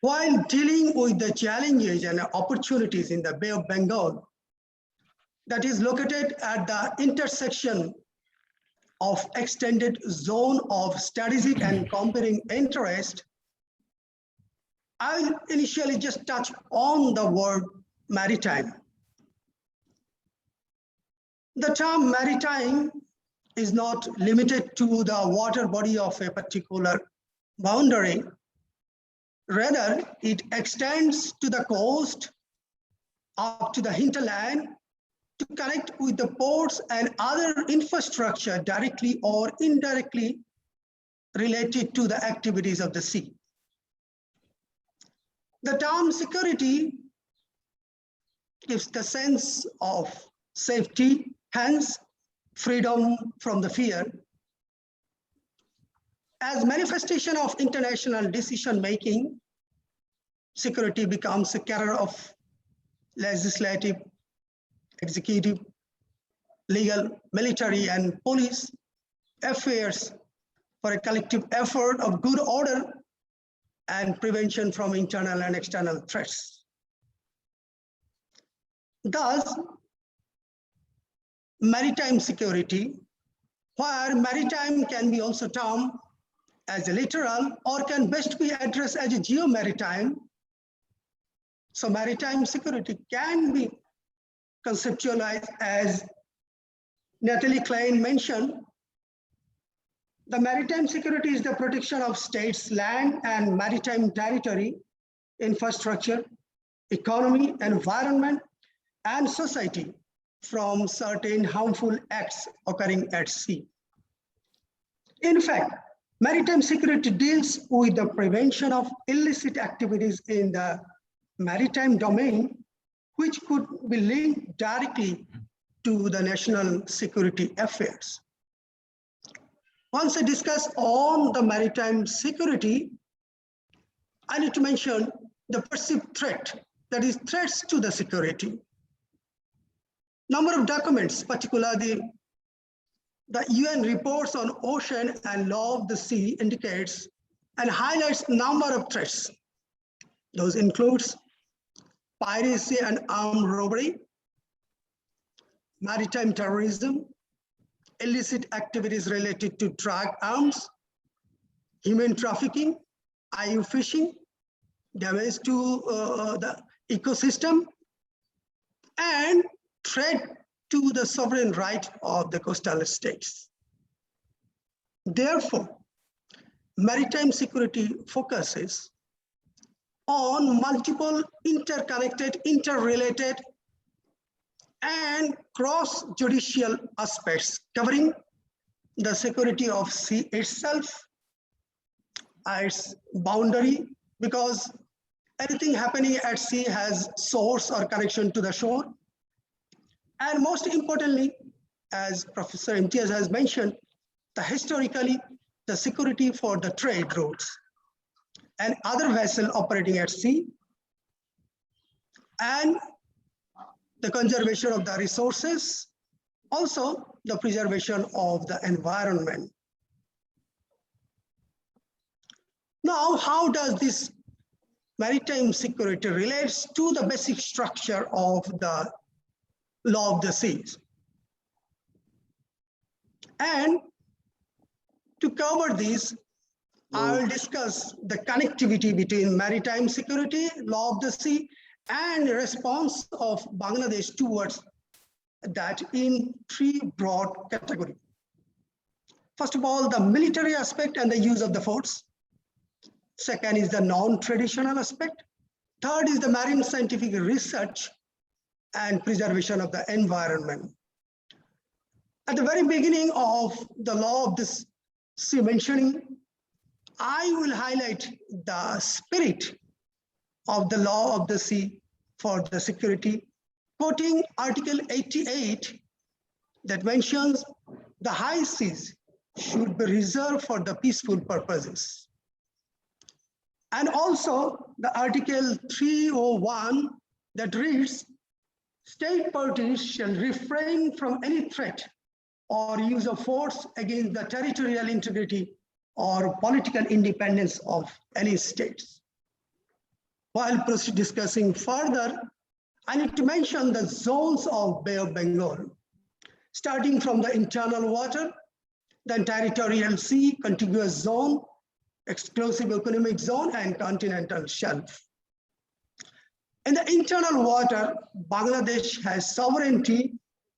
[SPEAKER 4] While dealing with the challenges and opportunities in the Bay of Bengal, that is located at the intersection of extended zone of strategic and comparing interest, I'll initially just touch on the word maritime. The term maritime is not limited to the water body of a particular boundary. Rather, it extends to the coast, up to the hinterland, to connect with the ports and other infrastructure directly or indirectly related to the activities of the sea. The term security gives the sense of safety, hence freedom from the fear. As manifestation of international decision-making, security becomes a career of legislative, executive, legal, military, and police affairs for a collective effort of good order and prevention from internal and external threats. Thus, maritime security, where maritime can be also termed as a littoral or can best be addressed as a geomaritime. So maritime security can be conceptualized as Natalie Klein mentioned. The maritime security is the protection of states' land and maritime territory, infrastructure, economy, environment, and society from certain harmful acts occurring at sea. In fact, maritime security deals with the prevention of illicit activities in the maritime domain, which could be linked directly to the national security affairs. Once I discuss on the maritime security, I need to mention the perceived threat, that is threats to the security. Number of documents, particularly the UN reports on ocean and law of the sea indicates and highlights number of threats. Those includes piracy and armed robbery, maritime terrorism, illicit activities related to drug arms, human trafficking, IU fishing, damage to the ecosystem, and threat to the sovereign right of the coastal states. Therefore, maritime security focuses on multiple interconnected, interrelated, and cross-judicial aspects covering the security of sea itself, its boundary, because anything happening at sea has source or connection to the shore. And most importantly, as Professor Imtiaz has mentioned, historically, the security for the trade routes and other vessels operating at sea, and the conservation of the resources, also the preservation of the environment. Now, how does this maritime security relates to the basic structure of the law of the seas? And to cover this, I will discuss the connectivity between maritime security, law of the sea, and response of Bangladesh towards that in three broad categories. First of all, the military aspect and the use of the force. Second is the non-traditional aspect. Third is the marine scientific research and preservation of the environment. At the very beginning of the law of the sea mentioning, I will highlight the spirit of the law of the sea for the security, quoting Article 88 that mentions the high seas should be reserved for the peaceful purposes. And also the Article 301 that reads, state parties shall refrain from any threat or use of force against the territorial integrity or political independence of any states. While discussing further, I need to mention the zones of Bay of Bengal, starting from the internal water, then territorial sea, contiguous zone, exclusive economic zone, and continental shelf. In the internal water, Bangladesh has sovereignty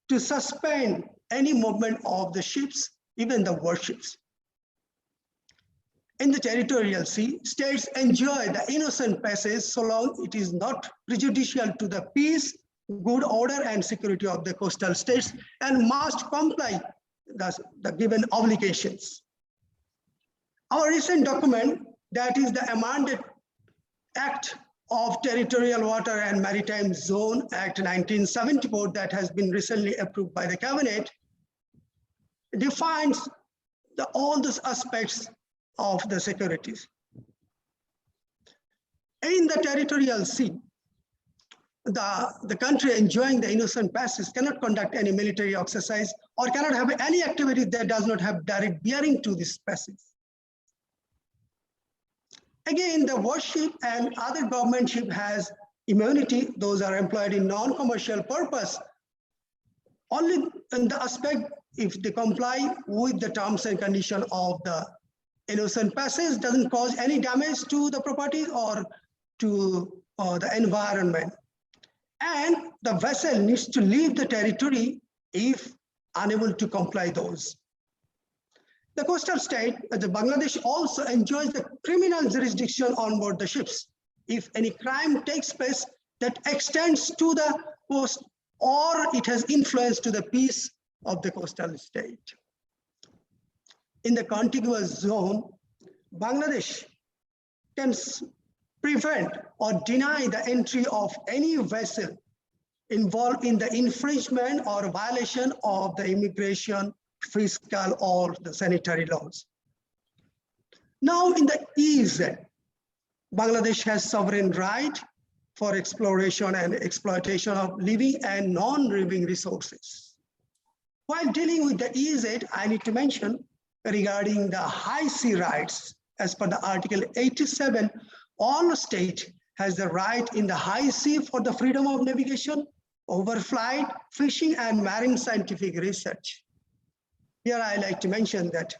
[SPEAKER 4] to suspend any movement of the ships, even the warships. In the territorial sea, states enjoy the innocent passage so long it is not prejudicial to the peace, good order, and security of the coastal states, and must comply the given obligations. Our recent document, that is the Amended Act of Territorial Water and Maritime Zone Act 1974 that has been recently approved by the Cabinet, defines all those aspects of the securities. In the territorial sea, the country enjoying the innocent passage cannot conduct any military exercise or cannot have any activity that does not have direct bearing to this passage. Again, the warship and other government ship has immunity. Those are employed in non-commercial purpose, only in the aspect if they comply with the terms and conditions of the innocent passage doesn't cause any damage to the property or to the environment. And the vessel needs to leave the territory if unable to comply those. The coastal state, the Bangladesh, also enjoys the criminal jurisdiction on board the ships. If any crime takes place that extends to the coast or it has influence to the peace of the coastal state. In the contiguous zone, Bangladesh can prevent or deny the entry of any vessel involved in the infringement or violation of the immigration, fiscal, or the sanitary laws. Now in the EEZ, Bangladesh has sovereign right for exploration and exploitation of living and non-living resources. While dealing with the EEZ, I need to mention regarding the high sea rights, as per the Article 87, all state has the right in the high sea for the freedom of navigation, overflight, fishing, and marine scientific research. Here I like to mention that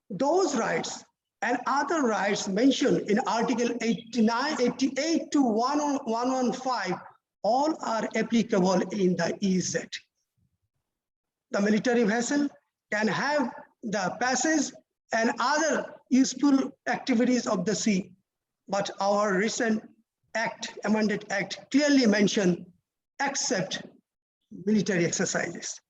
[SPEAKER 4] those rights and other rights mentioned in Article 89, 88 to 115, all are applicable in the EEZ. The military vessel can have the passage and other useful activities of the sea, but our recent act, amended act, clearly mentioned except military exercises.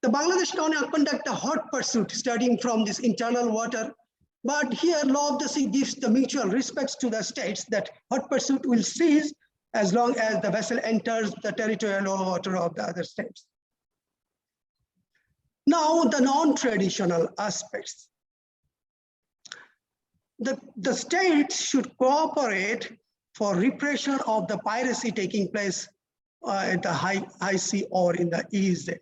[SPEAKER 4] The Bangladesh can conduct a hot pursuit starting from this internal water, but here law of the sea gives the mutual respects to the states that hot pursuit will cease as long as the vessel enters the territorial water of the other states. Now the non-traditional aspects. The states should cooperate for repression of the piracy taking place at the high sea or in the EEZ.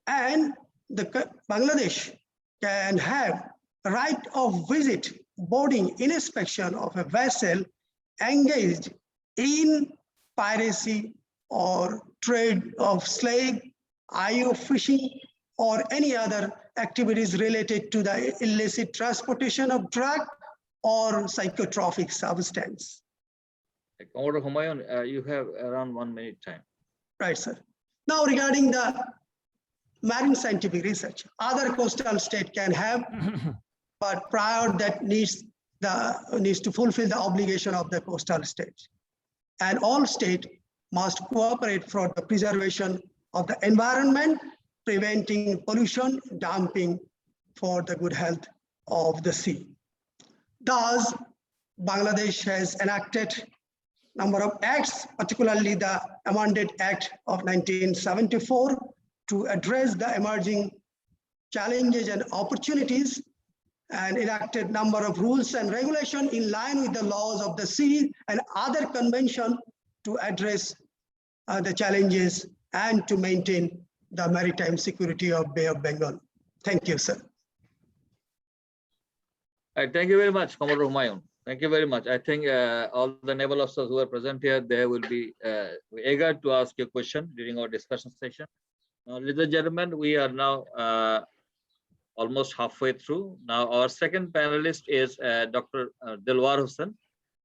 [SPEAKER 4] And the Bangladesh can have right of visit, boarding, inspection of a vessel engaged in piracy or trade of slave, IO fishing, or any other activities related to the illicit transportation of drug or psychotropic substance.
[SPEAKER 1] Commodore Humayun, you have around 1 minute time.
[SPEAKER 4] Right, sir. Now regarding the marine scientific research, other coastal state can have, but prior that needs to fulfill the obligation of the coastal state. And all state must cooperate for the preservation of the environment, preventing pollution, dumping for the good health of the sea. Thus, Bangladesh has enacted number of acts, particularly the Amended Act of 1974, to address the emerging challenges and opportunities, and enacted number of rules and regulations in line with the laws of the sea and other conventions to address the challenges and to maintain the maritime security of Bay of Bengal. Thank you, sir.
[SPEAKER 1] Thank you very much, Commodore Humayun. Thank you very much. I think all the naval officers who are present here, they will be eager to ask you a question during our discussion session. Ladies and gentlemen, we are now almost halfway through. Now, our second panelist is Dr. Delwar Hossain,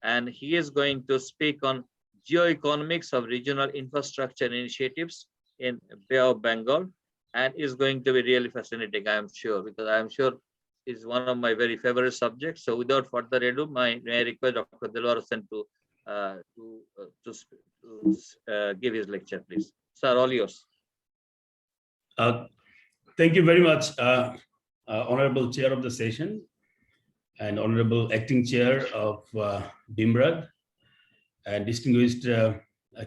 [SPEAKER 1] and he is going to speak on geoeconomics of regional infrastructure initiatives in Bay of Bengal, and is going to be really fascinating, I am sure, because I am sure is one of my very favorite subjects. So without further ado, may I request Dr. Delwar Hossain to give his lecture, please. Sir, all yours.
[SPEAKER 5] Thank you very much, Honorable Chair of the session and Honorable Acting Chair of BIMRAD, and distinguished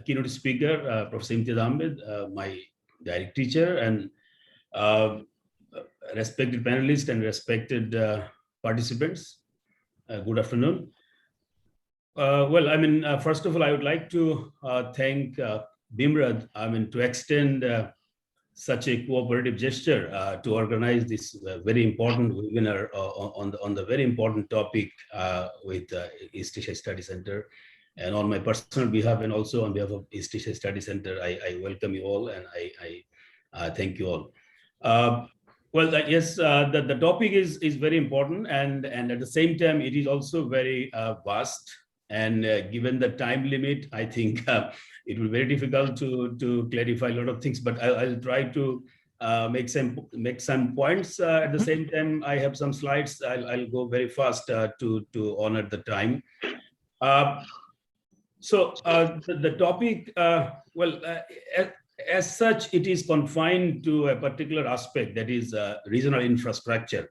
[SPEAKER 5] keynote speaker, Professor Imtiaz Ahmed, my direct teacher, and respected panelists and respected participants. Good afternoon. Well, I mean, first of all, I would like to thank BIMRAD, to extend such a cooperative gesture to organize this very important webinar on the very important topic with East Asia Study Center. And on my personal behalf and also on behalf of East Asia Study Center, I welcome you all and I thank you all. Well, yes, the topic is very important, and at the same time, it is also very vast. And given the time limit, I think it will be very difficult to clarify a lot of things. But I'll try to make some points. At the same time, I have some slides. I'll go very fast to honor the time. So the topic, as such, it is confined to a particular aspect, that is regional infrastructure.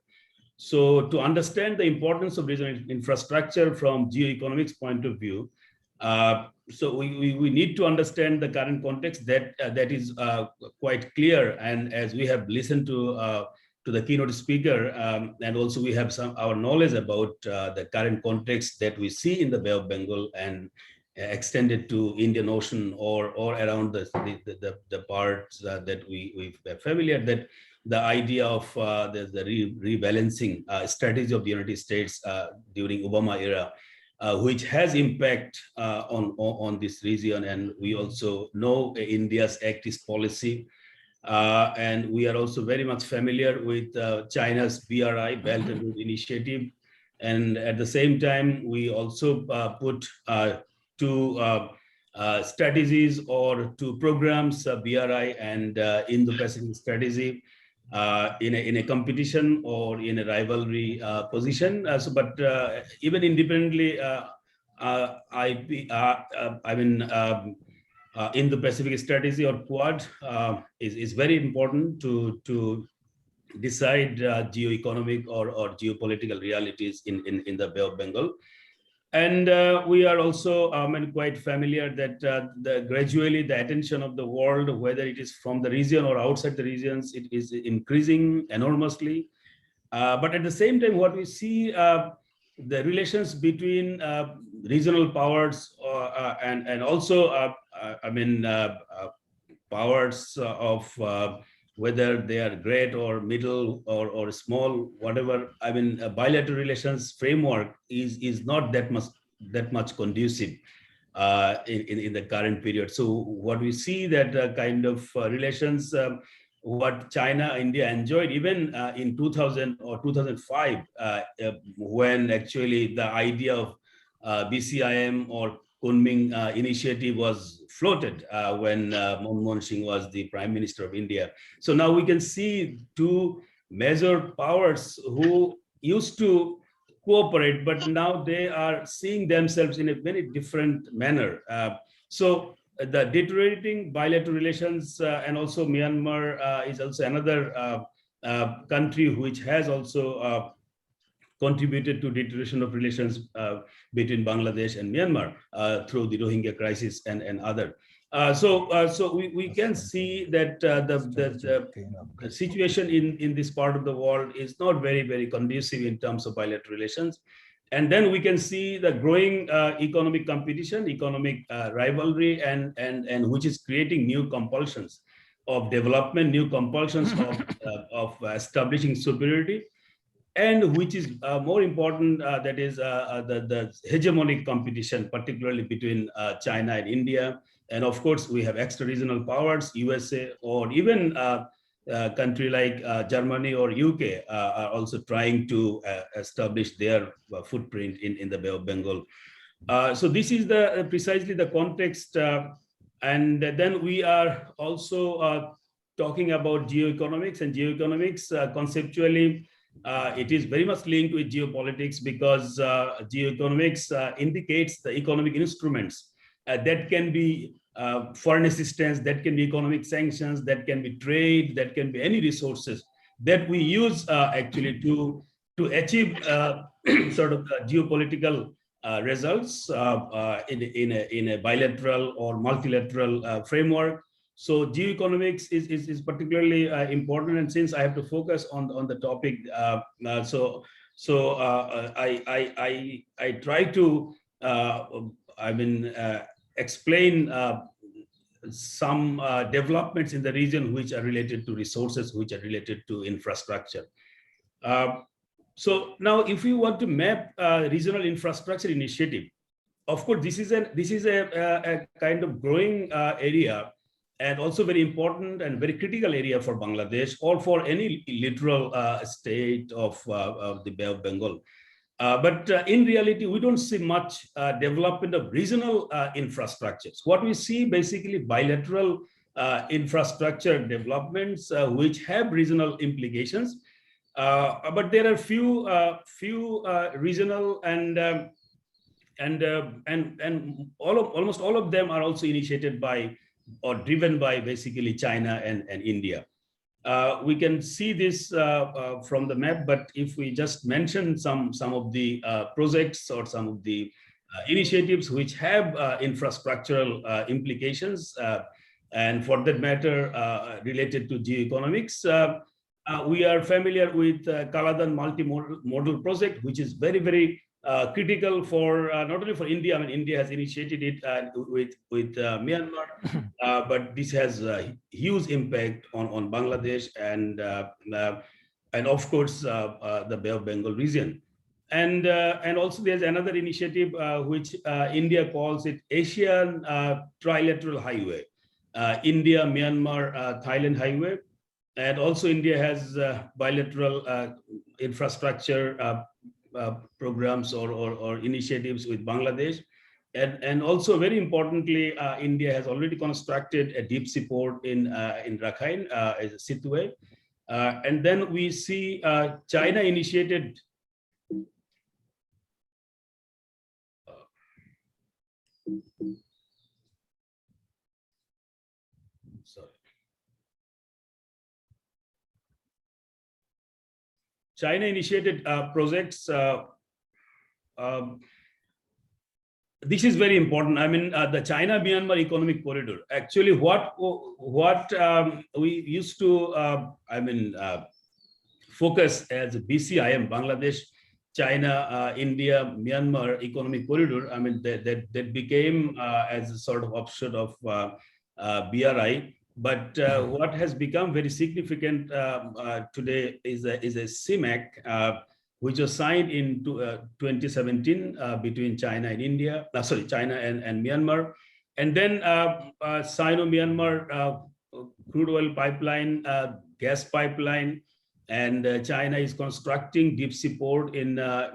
[SPEAKER 5] So to understand the importance of regional infrastructure from geoeconomics point of view, so we need to understand the current context that is quite clear. And as we have listened to the keynote speaker, and also we have our knowledge about the current context that we see in the Bay of Bengal and extended to Indian Ocean or around the parts that we are familiar, that the idea of the rebalancing strategy of the United States during Obama era, which has impact on this region. And we also know India's Act East policy. And we are also very much familiar with China's BRI, Belt and Road Initiative. And at the same time, we also put two strategies or two programs, BRI and Indo-Pacific strategy, in a competition or in a rivalry position. But even independently, Indo-Pacific strategy or Quad is very important to decide geoeconomic or geopolitical realities in the Bay of Bengal. And we are also quite familiar that gradually the attention of the world, whether it is from the region or outside the regions, it is increasing enormously. But at the same time, what we see, the relations between regional powers and also, powers of whether they are great or middle or small, whatever, bilateral relations framework is not that much conducive in the current period. So what we see that kind of relations, what China, India enjoyed even in 2000 or 2005, when actually the idea of BCIM or Kunming initiative was floated when Manmohan Singh was the Prime Minister of India. So now we can see two major powers who used to cooperate, but now they are seeing themselves in a very different manner. So the deteriorating bilateral relations, and also Myanmar is also another country which has also contributed to deterioration of relations between Bangladesh and Myanmar through the Rohingya crisis and other. So we can see that the situation in this part of the world is not very conducive in terms of bilateral relations. And then we can see the growing economic competition, economic rivalry, and which is creating new compulsions of development, new compulsions of establishing superiority. And which is more important, that is the hegemonic competition, particularly between China and India. And of course, we have extra-regional powers, USA, or even a country like Germany or UK are also trying to establish their footprint in the Bay of Bengal. So this is precisely the context. And then we are also talking about geoeconomics, and geoeconomics conceptually, it is very much linked with geopolitics, because geoeconomics indicates the economic instruments that can be foreign assistance, that can be economic sanctions, that can be trade, that can be any resources that we use actually to achieve sort of geopolitical results in a bilateral or multilateral framework. So geoeconomics is particularly important, and since I have to focus on the topic, I try to explain some developments in the region which are related to resources, which are related to infrastructure. So now, if you want to map regional infrastructure initiative, of course, this is a kind of growing area. and also very important and very critical area for Bangladesh or for any littoral state of the Bay of Bengal. But in reality, we don't see much development of regional infrastructures. What we see basically bilateral infrastructure developments which have regional implications. But there are few regional and almost all of them are also initiated by or driven by basically China and India. We can see this from the map, but if we just mention some of the projects or some of the initiatives which have infrastructural implications, and for that matter related to geoeconomics, we are familiar with Kaladan multimodal project, which is very, very critical for not only for India. I mean, India has initiated it with Myanmar, but this has a huge impact on Bangladesh and of course the Bay of Bengal region. And also there's another initiative which India calls it Asian Trilateral Highway, India, Myanmar, Thailand highway. And also India has bilateral infrastructure programs or initiatives with Bangladesh. And also very importantly, India has already constructed a deep sea port in Rakhine as a Situate. And then we see China initiated China initiated projects. This is very important. I mean, the China-Myanmar economic corridor. Actually, what we used to, focus as BCIM, Bangladesh, China, India, Myanmar economic corridor. I mean, that became as a sort of offshoot of BRI. But what has become very significant today is a CMAC, which was signed in 2017 between China and India, China and Myanmar. And then Sino-Myanmar crude oil pipeline, gas pipeline, and China is constructing deep sea port in the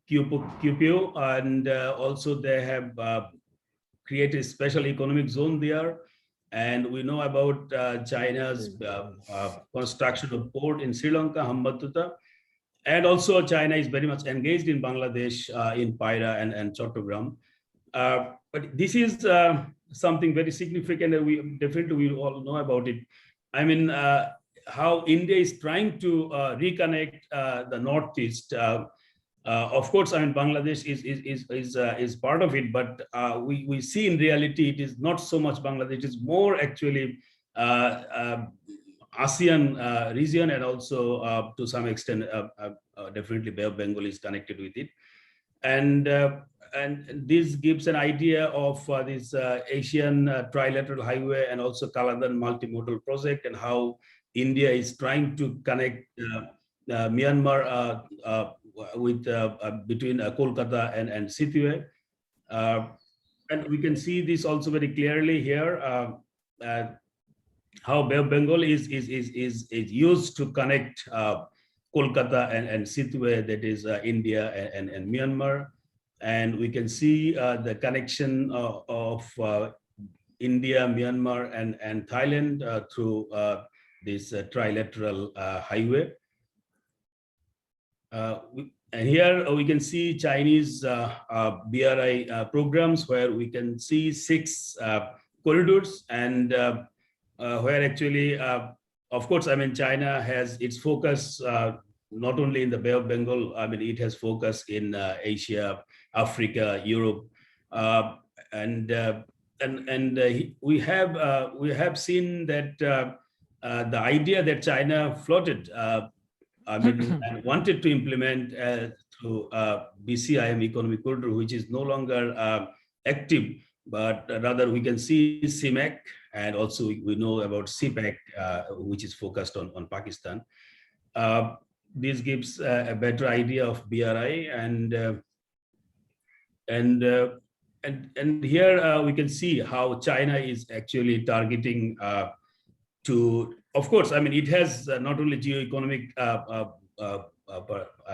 [SPEAKER 5] Kyupyo, and also they have created a special economic zone there. And we know about China's construction of port in Sri Lanka, Hambantota. And also China is very much engaged in Bangladesh in Paira and Chattogram. But this is something very significant, and we definitely will all know about it. I mean, how India is trying to reconnect the Northeast. Of course, I mean, Bangladesh is part of it, but we see in reality it is not so much Bangladesh. It is more actually ASEAN region, and also to some extent definitely Bay of Bengal is connected with it. And this gives an idea of this Asian Trilateral Highway and also Kaladan multimodal project, and how India is trying to connect Myanmar with between Kolkata and Situate. And we can see this also very clearly here, how Bay of Bengal is used to connect Kolkata and Situate, that is India and Myanmar. And we can see the connection of India, Myanmar, and Thailand through this trilateral highway. And here we can see Chinese BRI programs, where we can see 6 corridors, and where actually, of course, I mean, China has its focus not only in the Bay of Bengal. I mean, it has focus in Asia, Africa, Europe, and we have seen that the idea that China floated, I mean, and wanted to implement through BCIM economic corridor, which is no longer active, but rather we can see CMAC, and also we know about CPAC, which is focused on Pakistan. This gives a better idea of BRI, and and here we can see how China is actually targeting to, of course, I mean, it has not only geoeconomic,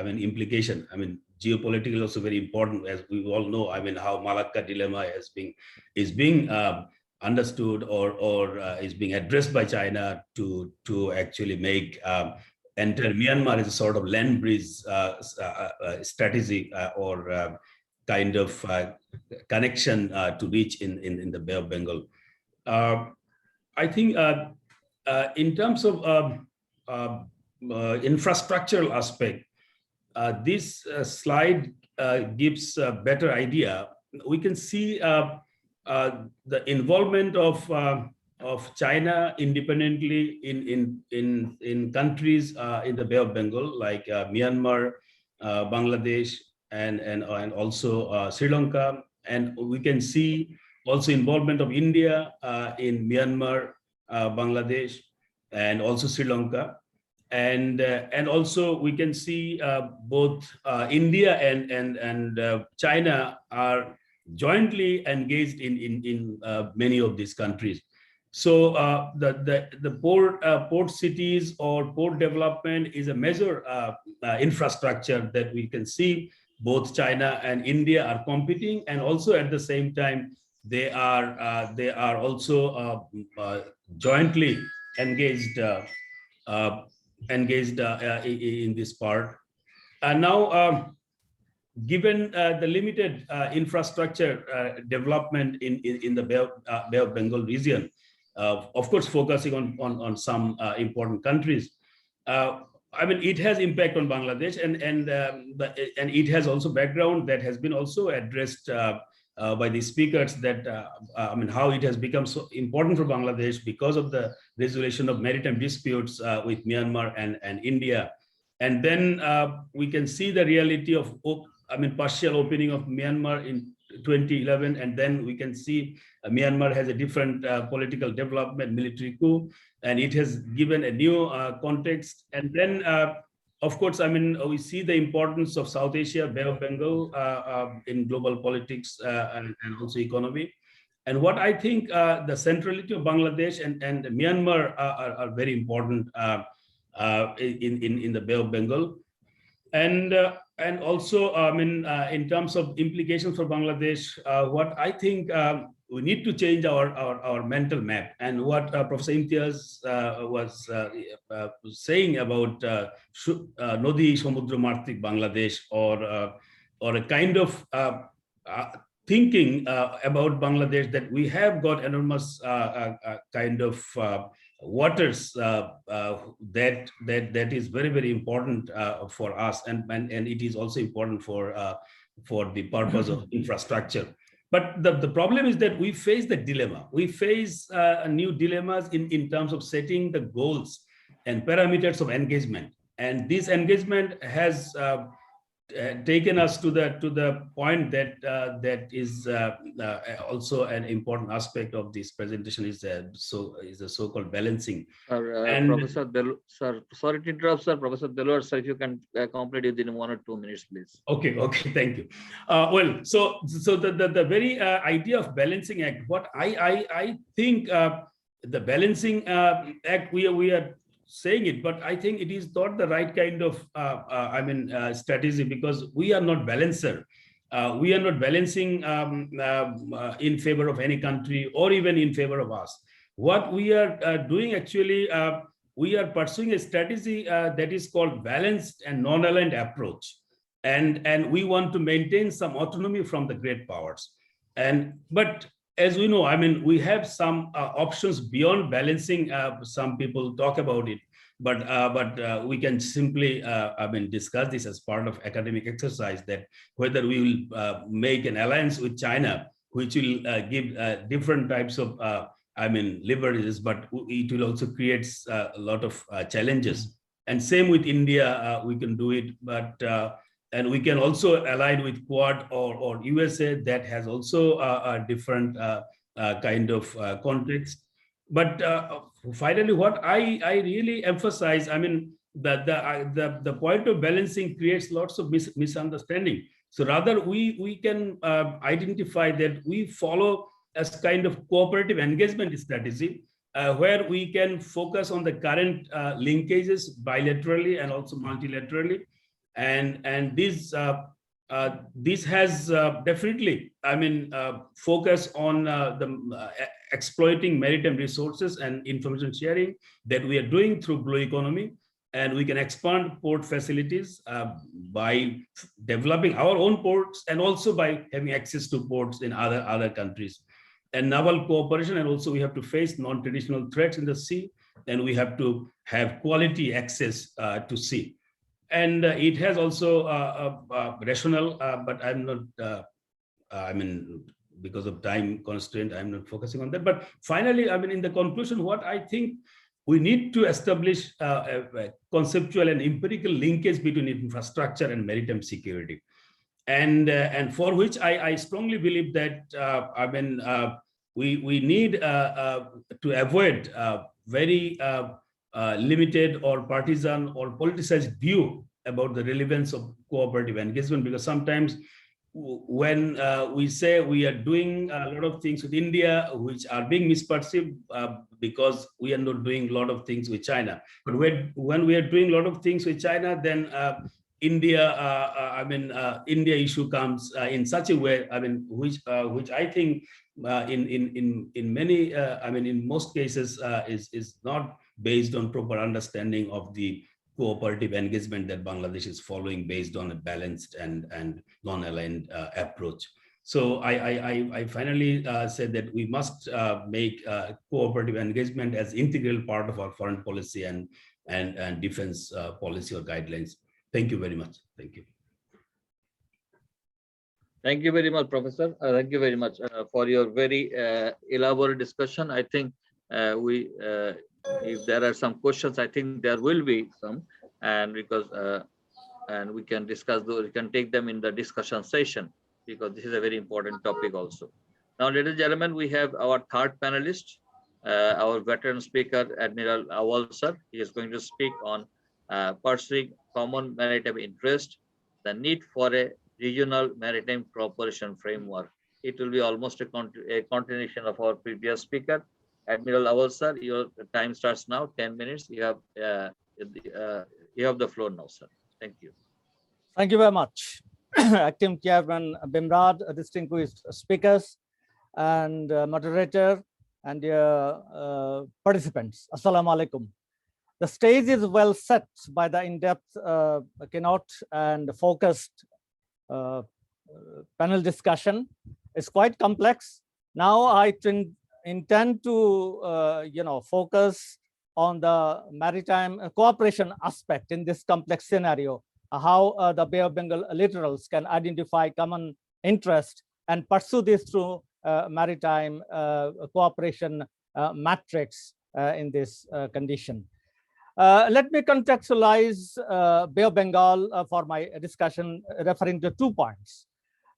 [SPEAKER 5] implication. I mean, geopolitical is also very important, as we all know. I mean, how Malacca dilemma is being understood or is being addressed by China to actually make enter Myanmar as a sort of land bridge strategy or kind of connection to reach in the Bay of Bengal. I think in terms of infrastructural aspect, this slide gives a better idea. We can see the involvement of China independently in countries in the Bay of Bengal, like Myanmar, Bangladesh, and also Sri Lanka. And we can see also involvement of India in Myanmar, Bangladesh, and also Sri Lanka. And also we can see both India and China are jointly engaged in many of these countries. So the port cities or port development is a major infrastructure that we can see both China and India are competing, and also at the same time they are also jointly engaged in this part. Now, given the limited infrastructure development in the Bay of Bengal region, of course, focusing on some important countries, I mean, it has impact on Bangladesh, and it has also background that has been also addressed by the speakers, that I mean, how it has become so important for Bangladesh because of the resolution of maritime disputes with Myanmar and India. And then we can see the reality of, I mean, partial opening of Myanmar in 2011, and then we can see Myanmar has a different political development, military coup, and it has given a new context. And then, of course, I mean, we see the importance of South Asia, Bay of Bengal in global politics and also economy. And what I think the centrality of Bangladesh and Myanmar are very important in the Bay of Bengal. And also, I mean, in terms of implications for Bangladesh, what I think we need to change our mental map. And what Professor Imtiaz was saying about Nodi Samudra Martik Bangladesh, or a kind of thinking about Bangladesh, that we have got enormous kind of waters that is very, very important for us, and it is also important for the purpose of infrastructure. But the problem is that we face the dilemma. We face new dilemmas in terms of setting the goals and parameters of engagement, and this engagement has taken us to the point that is also an important aspect of this presentation, is a so-called balancing.
[SPEAKER 1] Professor sir, sorry to interrupt, sir. Professor Delwar, sir, if you can complete within 1 or 2 minutes, please.
[SPEAKER 5] Okay, thank you. Well, so the very idea of balancing act, what I think the balancing act, we are saying it, but I think it is not the right kind of strategy, because we are not balancer. We are not balancing in favor of any country or even in favor of us. What we are doing actually, we are pursuing a strategy that is called balanced and non-aligned approach, and we want to maintain some autonomy from the great powers. But as we know, I mean, we have some options beyond balancing. Some people talk about it, but we can simply, discuss this as part of academic exercise, that whether we will make an alliance with China, which will give different types of, leverages, but it will also create a lot of challenges. And same with India, we can do it, but and we can also align with Quad or USA, that has also a different kind of context. But finally, what I really emphasize, I mean, the point of balancing creates lots of misunderstanding. So rather, we can identify that we follow as kind of cooperative engagement strategy, where we can focus on the current linkages bilaterally and also multilaterally, and this has definitely, focus on exploiting maritime resources and information sharing that we are doing through blue economy. And we can expand port facilities by developing our own ports and also by having access to ports in other countries. And naval cooperation, and also we have to face non-traditional threats in the sea, and we have to have quality access to sea. And it has also a rationale, but I'm not, because of time constraint, I'm not focusing on that. But finally, in the conclusion, what I think we need to establish a conceptual and empirical linkage between infrastructure and maritime security. And for which I strongly believe that we need to avoid very limited or partisan or politicized view about the relevance of cooperative engagement, because sometimes when we say we are doing a lot of things with India, which are being misperceived because we are not doing a lot of things with China. But when we are doing a lot of things with China, then India issue comes in such a way, which I think in many, in most cases is not based on proper understanding of the cooperative engagement that Bangladesh is following based on a balanced and non-aligned approach. So I finally said that we must make cooperative engagement as integral part of our foreign policy and defense policy or guidelines. Thank you very much. Thank you.
[SPEAKER 1] Thank you very much, Professor. Thank you very much for your very elaborate discussion. I think if there are some questions, I think there will be some, and because and we can discuss those, we can take them in the discussion session, because this is a very important topic also. Now, ladies and gentlemen, we have our third panelist, our veteran speaker, Admiral Awal sir. He is going to speak on pursuing common maritime interest, the need for a regional maritime cooperation framework. It will be almost a continuation of our previous speaker. Admiral Awal sir, your time starts now. 10 minutes. You have the floor now, sir. Thank you.
[SPEAKER 6] Thank you very much, Acting Chairman BIMRAD, distinguished speakers, and moderator, and participants. Assalamu alaikum. The stage is well set by the in-depth keynote and focused panel discussion. It's quite complex. Now I intend to focus on the maritime cooperation aspect in this complex scenario, how the Bay of Bengal littorals can identify common interest and pursue this through maritime cooperation matrix in this condition. Let me contextualize Bay of Bengal for my discussion, referring to 2 points.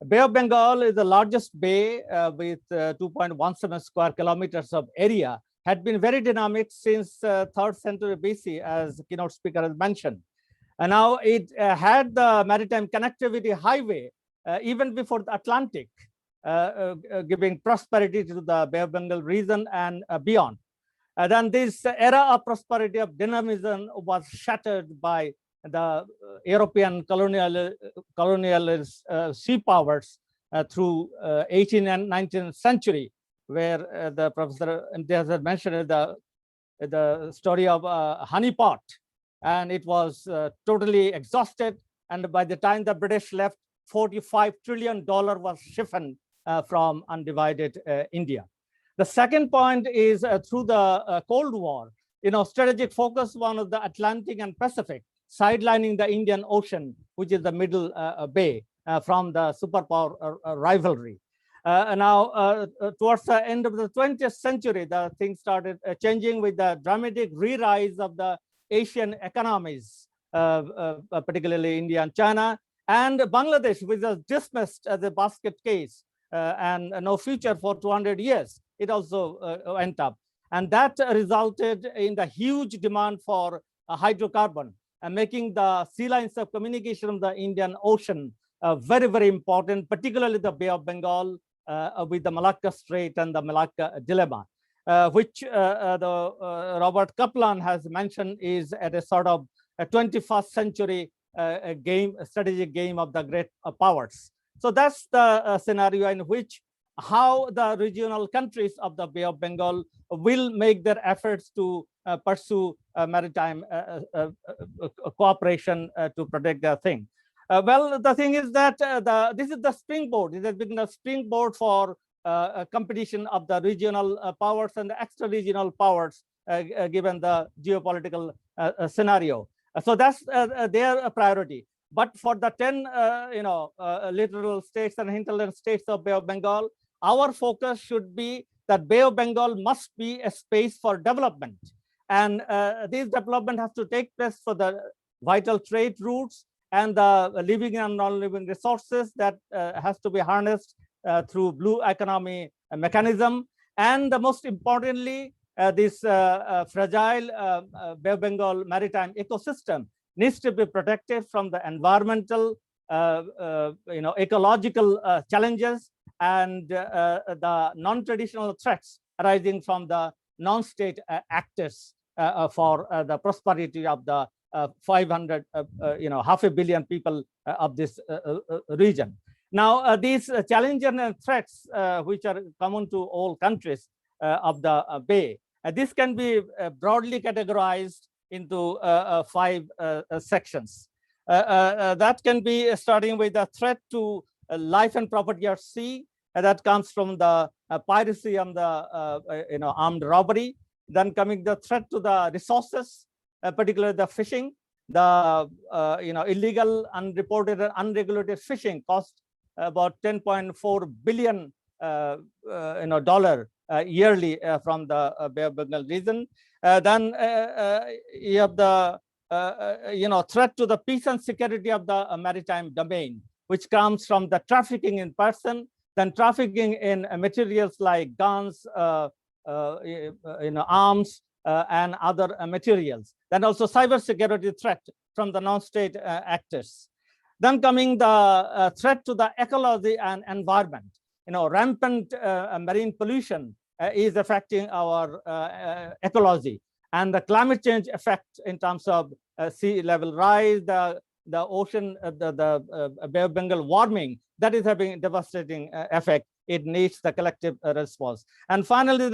[SPEAKER 6] Bay of Bengal is the largest bay with 2.17 square kilometers of area, had been very dynamic since 3rd century BC, as the keynote speaker has mentioned. And now it had the maritime connectivity highway even before the Atlantic, giving prosperity to the Bay of Bengal region and beyond. Then this era of prosperity, of dynamism, was shattered by the European colonialist sea powers through 18th and 19th century, where the Professor Imtiaz had mentioned the story of honeypot, and it was totally exhausted. And by the time the British left, $45 trillion was siphoned from undivided India. The second point is through the Cold War, strategic focus one of the Atlantic and Pacific, sidelining the Indian Ocean, which is the middle bay from the superpower rivalry. Now, towards the end of the 20th century, the things started changing with the dramatic re-rise of the Asian economies, particularly India and China, and Bangladesh, which was dismissed as a basket case and no future for 200 years. It also went up. And that resulted in the huge demand for hydrocarbon, and making the sea lines of communication of the Indian Ocean very, very important, particularly the Bay of Bengal with the Malacca Strait and the Malacca Dilemma, which Robert Kaplan has mentioned is at a sort of a 21st century strategic game of the great powers. So that's the scenario in which how the regional countries of the Bay of Bengal will make their efforts to pursue maritime cooperation to protect their thing. Well, the thing is that this is the springboard. It has been the springboard for competition of the regional powers and the extra-regional powers given the geopolitical scenario. So that's their priority. But for the 10, littoral states and hinterland states of Bay of Bengal, our focus should be that Bay of Bengal must be a space for development. And this development has to take place for the vital trade routes and the living and non-living resources that has to be harnessed through blue economy mechanism. And most importantly, this fragile Bay of Bengal maritime ecosystem needs to be protected from the environmental, ecological challenges and the non-traditional threats arising from the non-state actors for the prosperity of the 500, half a billion people of this region. Now, these challenges and threats, which are common to all countries of the Bay, this can be broadly categorized into 5 sections. That can be starting with the threat to life and property at sea. That comes from the piracy and the armed robbery. Then coming the threat to the resources, particularly the fishing, the illegal, unreported, and unregulated fishing cost about $10.4 billion yearly from the Bay of Bengal region. Then you have the threat to the peace and security of the maritime domain, which comes from the trafficking in person, then trafficking in materials like guns, arms, and other materials. Then also cybersecurity threat from the non-state actors. Then coming the threat to the ecology and environment. Rampant marine pollution is affecting our ecology, and the climate change effect in terms of sea level rise, the ocean, the Bay of Bengal warming, that is having a devastating effect. It needs the collective response. And finally,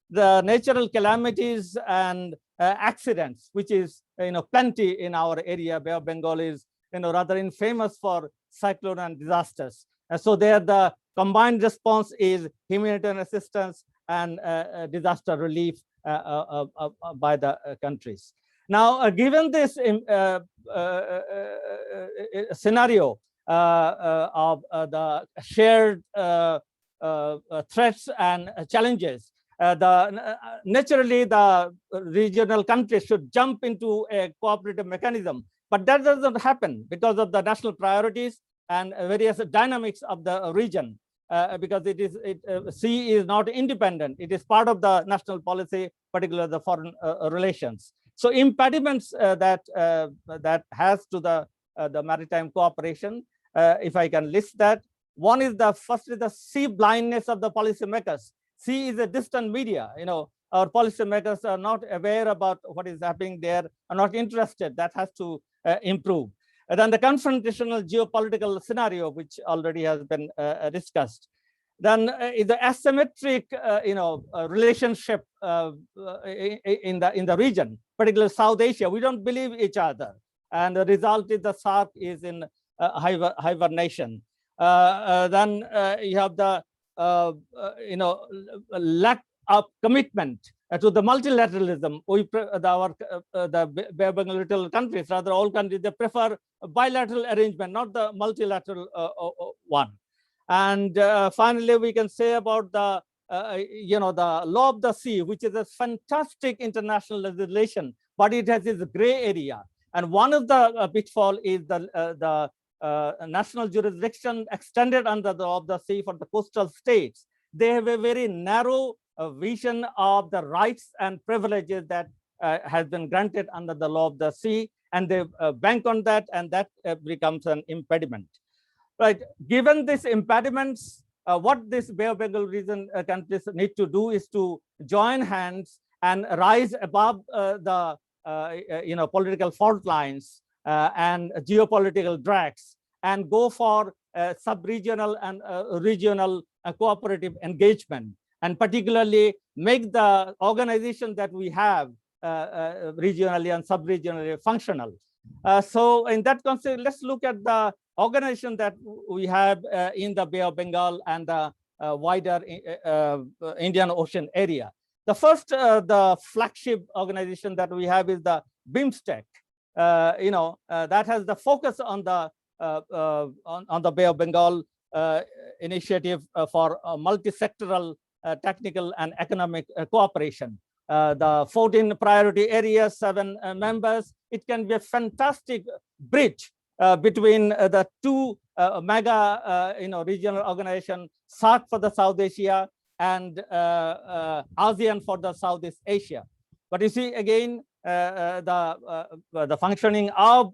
[SPEAKER 6] the natural calamities and accidents, which is plenty in our area. Bay of Bengal is rather infamous for cyclone and disasters. So there the combined response is humanitarian assistance and disaster relief by the countries. Now, given this scenario of the shared threats and challenges, naturally the regional countries should jump into a cooperative mechanism, but that doesn't happen because of the national priorities and various dynamics of the region, because sea is not independent. It is part of the national policy, particularly the foreign relations. So impediments that has to the maritime cooperation, if I can list that, one is firstly the sea blindness of the policymakers. Sea is a distant media. Our policymakers are not aware about what is happening there, are not interested. That has to improve. And then the confrontational geopolitical scenario, which already has been discussed. Then the asymmetric, relationship in the region, particularly South Asia. We don't believe each other, and the result is the SARC is in hibernation. Then you have the lack of commitment to the multilateralism. The Bay of Bengal little countries, rather all countries, they prefer a bilateral arrangement, not the multilateral one. And finally, we can say about the law of the sea, which is a fantastic international legislation, but it has this gray area. And one of the pitfall is the national jurisdiction extended under the law of the sea for the coastal states. They have a very narrow vision of the rights and privileges that has been granted under the law of the sea, and they bank on that, and that becomes an impediment. Right. Given these impediments, what this Bay of Bengal region countries need to do is to join hands and rise above the political fault lines and geopolitical drags, and go for sub-regional and regional cooperative engagement, and particularly make the organization that we have regionally and sub-regionally functional. So in that context, let's look at the organization that we have in the Bay of Bengal and the wider Indian Ocean area. The first, the flagship organization that we have is the BIMSTEC. That has the focus on the Bay of Bengal initiative for multi-sectoral technical and economic cooperation. The 14 priority areas, 7 members. It can be a fantastic bridge between the two mega regional organizations, SAARC for the South Asia and ASEAN for the Southeast Asia. But you see, again, the functioning of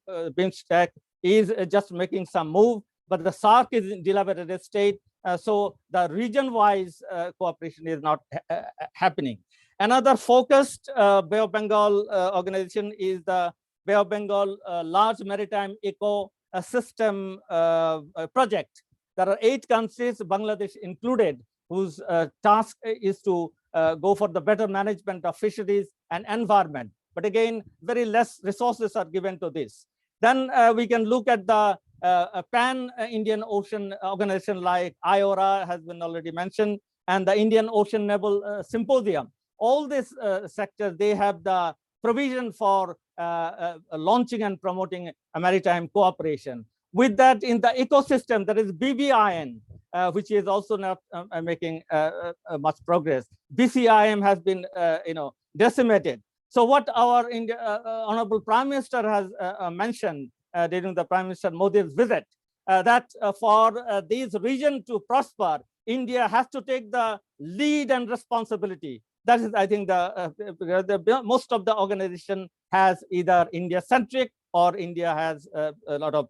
[SPEAKER 6] BIMSTEC is just making some move, but the SAARC is in dilapidated state, so the region-wise cooperation is not happening. Another focused Bay of Bengal organization is the Bay of Bengal Large Maritime Ecosystem Project. There are 8 countries, Bangladesh included, whose task is to go for the better management of fisheries and environment. But again, very less resources are given to this. Then we can look at the Pan-Indian Ocean organization like IORA has been already mentioned, and the Indian Ocean Naval Symposium. All these sectors, they have the provision for launching and promoting a maritime cooperation. With that, in the ecosystem, there is BBIN, which is also not making much progress. BCIM has been, decimated. So what our Honorable Prime Minister has mentioned during the Prime Minister Modi's visit, that for this region to prosper, India has to take the lead and responsibility. That is, I think, most of the organization has either India-centric or India has a lot of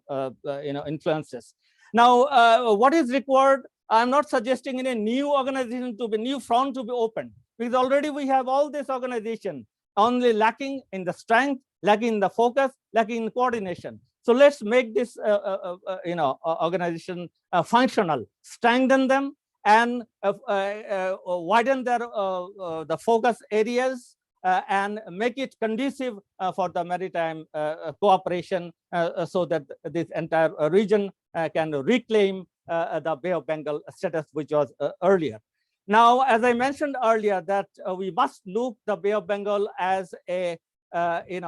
[SPEAKER 6] influences. Now, what is required? I'm not suggesting in a new organization to be new front to be opened, because already we have all this organization, only lacking in the strength, lacking in the focus, lacking in coordination. So let's make this organization functional, strengthen them, and widen their the focus areas and make it conducive for the maritime cooperation, so that this entire region can reclaim the Bay of Bengal status, which was earlier. Now, as I mentioned earlier, that we must look the Bay of Bengal as a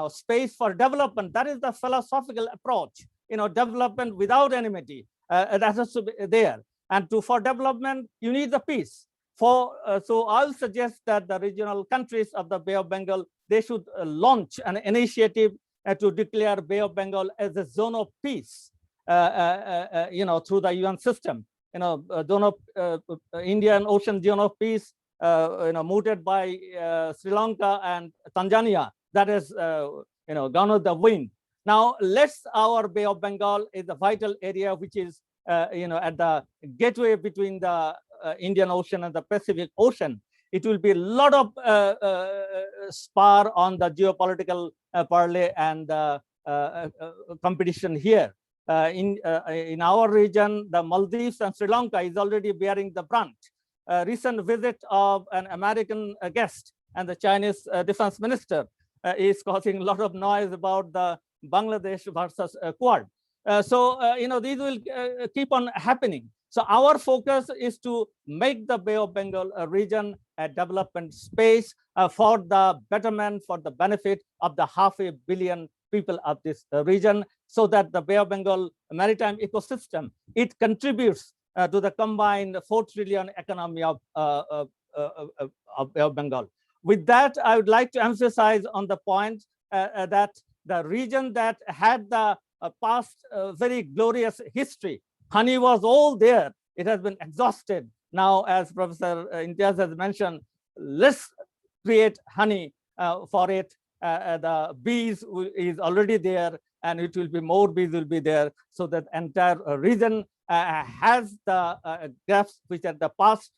[SPEAKER 6] space for development. That is the philosophical approach. Development without enmity. That has to be there. And for development, you need the peace. So I'll suggest that the regional countries of the Bay of Bengal, they should launch an initiative to declare Bay of Bengal as a zone of peace, through the UN system. Zone of Indian Ocean zone of peace, mooted by Sri Lanka and Tanzania. That is, gone with the wind. Now, our Bay of Bengal is a vital area, which is at the gateway between the Indian Ocean and the Pacific Ocean. It will be a lot of spar on the geopolitical parlay and competition here. In our region, the Maldives and Sri Lanka is already bearing the brunt. Recent visit of an American guest and the Chinese defense minister is causing a lot of noise about the Bangladesh versus Quad. These will keep on happening. So our focus is to make the Bay of Bengal region a development space for the betterment, for the benefit of the 500 million people of this region, so that the Bay of Bengal maritime ecosystem, it contributes to the combined 4 trillion economy of Bay of Bengal. With that, I would like to emphasize on the point that the region that had the past very glorious history, honey was all there. It has been exhausted. Now, as Professor Imtiaz has mentioned, let's create honey for it. The bees is already there. and it will be more bees will be there, so that entire region has the gaps which are the past.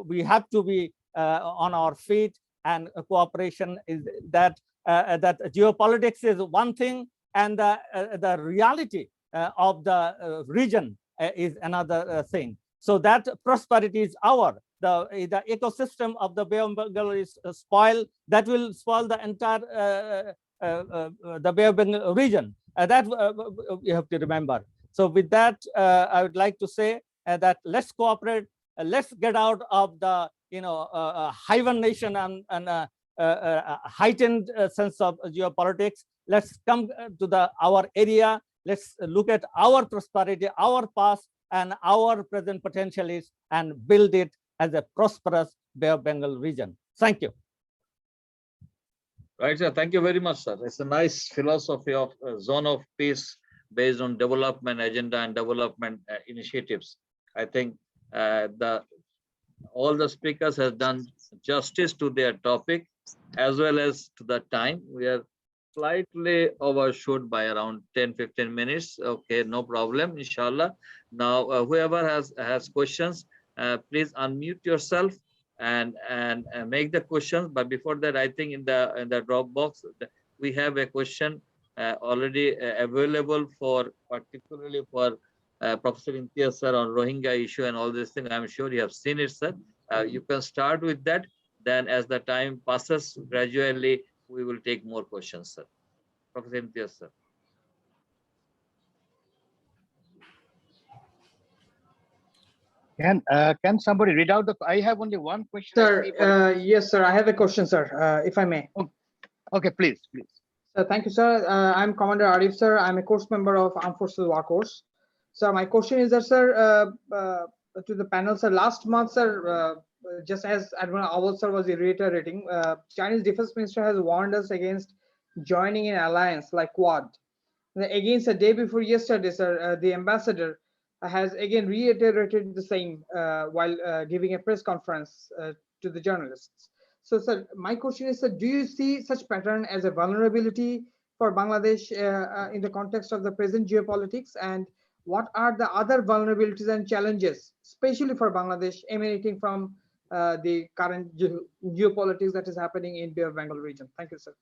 [SPEAKER 6] We have to be on our feet, and cooperation is that geopolitics is one thing, and the reality of the region is another thing. So that prosperity is the ecosystem of the Bay of Bengal is spoiled. That will spoil the entire the Bay of Bengal region. That you have to remember. So with that, I would like to say that let's cooperate. Let's get out of the hibernation and heightened sense of geopolitics. Let's come to our area. Let's look at our prosperity, our past, and our present potential and build it as a prosperous Bay of Bengal region. Thank you.
[SPEAKER 1] Right, sir. Thank you very much, sir. It's a nice philosophy of zone of peace based on development agenda and development initiatives. I think all the speakers have done justice to their topic as well as to the time. We are slightly overshoot by around 10-15 minutes. Okay, no problem, inshallah. Now, whoever has questions, please unmute yourself and make the questions. But before that, I think in the drop box we have a question already available particularly for Professor Imtiaz sir on Rohingya issue and all this thing. I'm sure you have seen it, sir. You can start with that. Then as the time passes, gradually we will take more questions, sir. Professor Imtiaz, sir.
[SPEAKER 3] Can somebody read out I have only one question.
[SPEAKER 7] Sir, yes, sir. I have a question, sir, if I may.
[SPEAKER 3] Okay, please.
[SPEAKER 7] So thank you, sir. I'm Commander Arif, sir. I'm a course member of Armed Forces War Course. So my question is that, sir, to the panel, sir, last month, sir, just as Admiral Awal, sir, was reiterating, Chinese Defense Minister has warned us against joining an alliance like Quad. Against the day before yesterday, sir, the ambassador has again reiterated the same while giving a press conference to the journalists. So, sir, my question is, sir, do you see such pattern as a vulnerability for Bangladesh in the context of the present geopolitics? And what are the other vulnerabilities and challenges, especially for Bangladesh, emanating from the current geopolitics that is happening in Bay of Bengal region? Thank you, sir.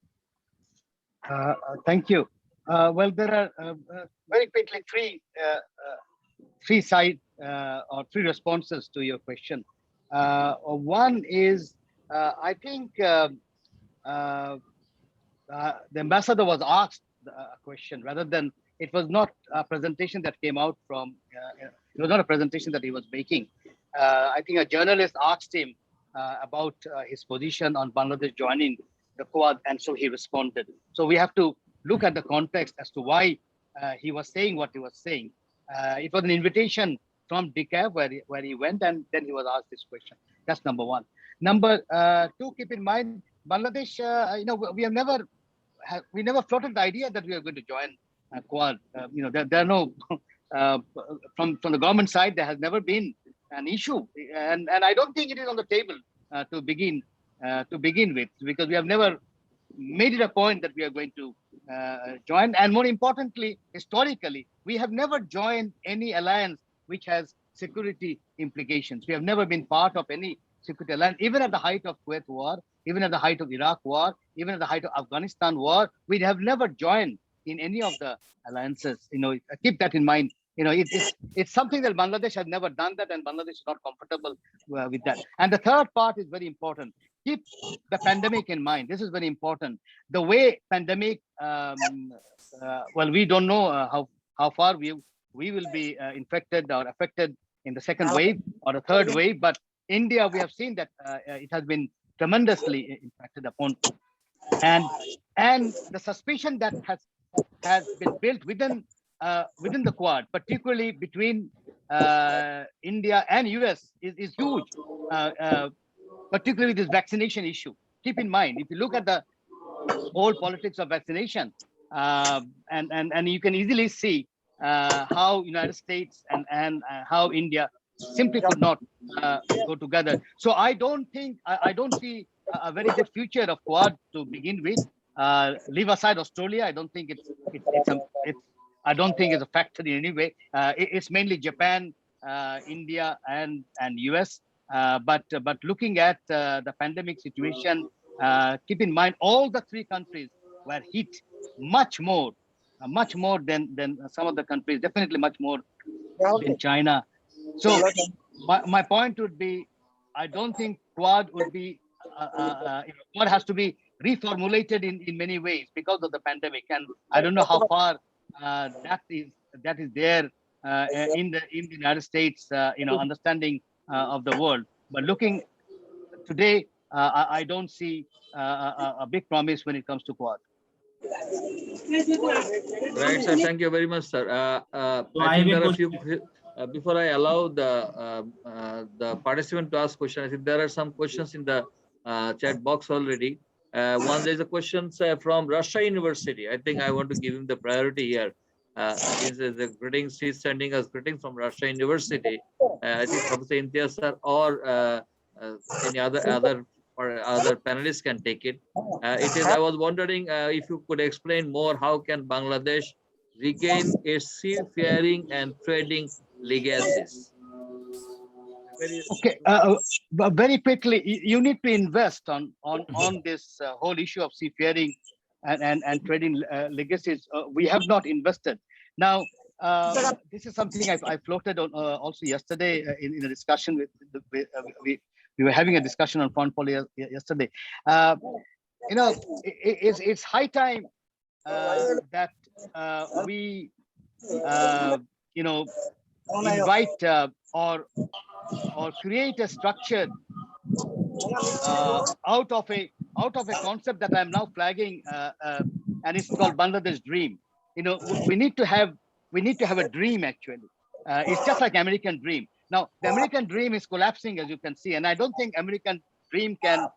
[SPEAKER 3] Thank you. Well, there are very quickly three sides or three responses to your question. One is, I think the ambassador was asked a question rather than, it was not a presentation that came out from, it was not a presentation that he was making. I think a journalist asked him about his position on Bangladesh joining the Quad, and so he responded. So we have to look at the context as to why he was saying what he was saying. It was an invitation from Dhaka where he went, and then he was asked this question. That's number one. Number two, keep in mind, Bangladesh, we never floated the idea that we are going to join Quad. There are no, from the government side, there has never been an issue. And I don't think it is on the table to begin with, because we have never made it a point that we are going to join. And more importantly, historically, we have never joined any alliance which has security implications. We have never been part of any security alliance, even at the height of Kuwait war, even at the height of Iraq war, even at the height of Afghanistan war. We have never joined in any of the alliances. Keep that in mind. It's something that Bangladesh has never done that, and Bangladesh is not comfortable with that. And the third part is very important. Keep the pandemic in mind. This is very important. The way pandemic, well, we don't know how far we will be infected or affected in the second wave or the third wave. But India, we have seen that it has been tremendously impacted upon, and the suspicion that has been built within the Quad, particularly between India and US, is huge. Particularly this vaccination issue. Keep in mind, if you look at the whole politics of vaccination, and you can easily see how United States and how India simply could not go together. So I don't see a very good future of Quad to begin with. Leave aside Australia, I don't think I don't think it's a factor in any way. It's mainly Japan, India, and US. But looking at the pandemic situation, keep in mind all the three countries were hit much more than some of the countries. Definitely much more than China. So my point would be, I don't think Quad would be Quad has to be reformulated in many ways because of the pandemic, and I don't know how far that is there in the United States, understanding of the world. But looking today, I don't see a big promise when it comes to Quad.
[SPEAKER 1] Right, sir. Thank you very much, sir. I think there are a few. Before I allow the participant to ask questions, I think there are some questions in the chat box already. One, there's a question from Russia University. I think I want to give him the priority here. The greetings, he's sending us greetings from Russia University. I think Professor Imtiaz sir or any other panelists can take it. It is. I was wondering if you could explain more. How can Bangladesh regain its seafaring and trading legacies?
[SPEAKER 3] Okay, but very quickly, you need to invest on this whole issue of seafaring and trading legacies. We have not invested. Now, this is something I floated on also yesterday in a discussion we were having a discussion on foreign policy yesterday. It's high time that we invite or create a structure out of a concept that I'm now flagging, and it's called Bangladesh Dream. We need to have a dream actually. It's just like American Dream. Now the American Dream is collapsing, as you can see, and I don't think American Dream can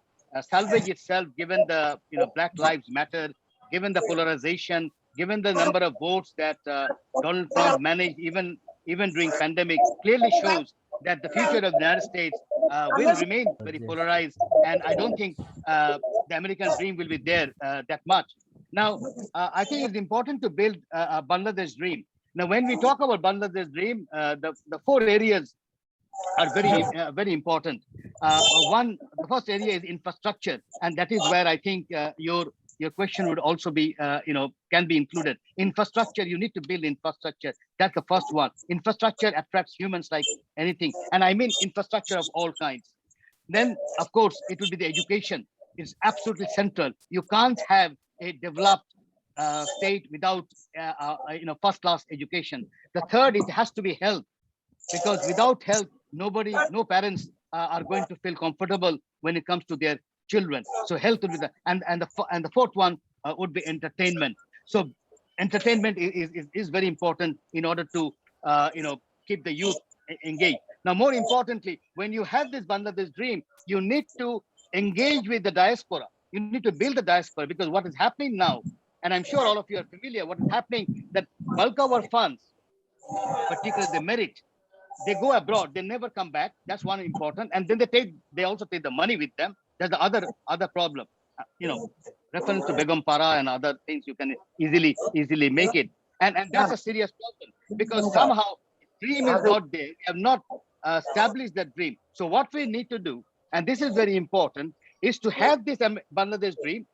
[SPEAKER 3] salvage itself given the Black Lives Matter, given the polarization, given the number of votes that Donald Trump managed even during pandemic. Clearly shows that the future of the United States will remain very polarized, and I don't think the American dream will be there that much. Now, I think it's important to build a Bangladesh dream. Now, when we talk about Bangladesh dream, the four areas are very important. The first area is infrastructure, and that is where I think your question would also be, can be included. Infrastructure, you need to build infrastructure. That's the first one. Infrastructure attracts humans like anything. And I mean infrastructure of all kinds. Then, of course, it will be the education. It's absolutely central. You can't have a developed state without, first-class education. The third, it has to be health, because without health, no parents are going to feel comfortable when it comes to their children. So health would be and the fourth one would be entertainment. So entertainment is very important in order to keep the youth engaged. Now, more importantly, when you have this Bangladesh dream, you need to engage with the diaspora. You need to build the diaspora, because what is happening now, and I'm sure all of you are familiar, what is happening, that bulk of our funds, particularly the merit, they go abroad, they never come back. That's one important. And then they also take the money with them. There's the other problem, reference to Begum Para and other things, you can easily make it. And that's a serious problem, because somehow dream is not there. We have not established that dream. So what we need to do, and this is very important, is to have this Bangladesh dream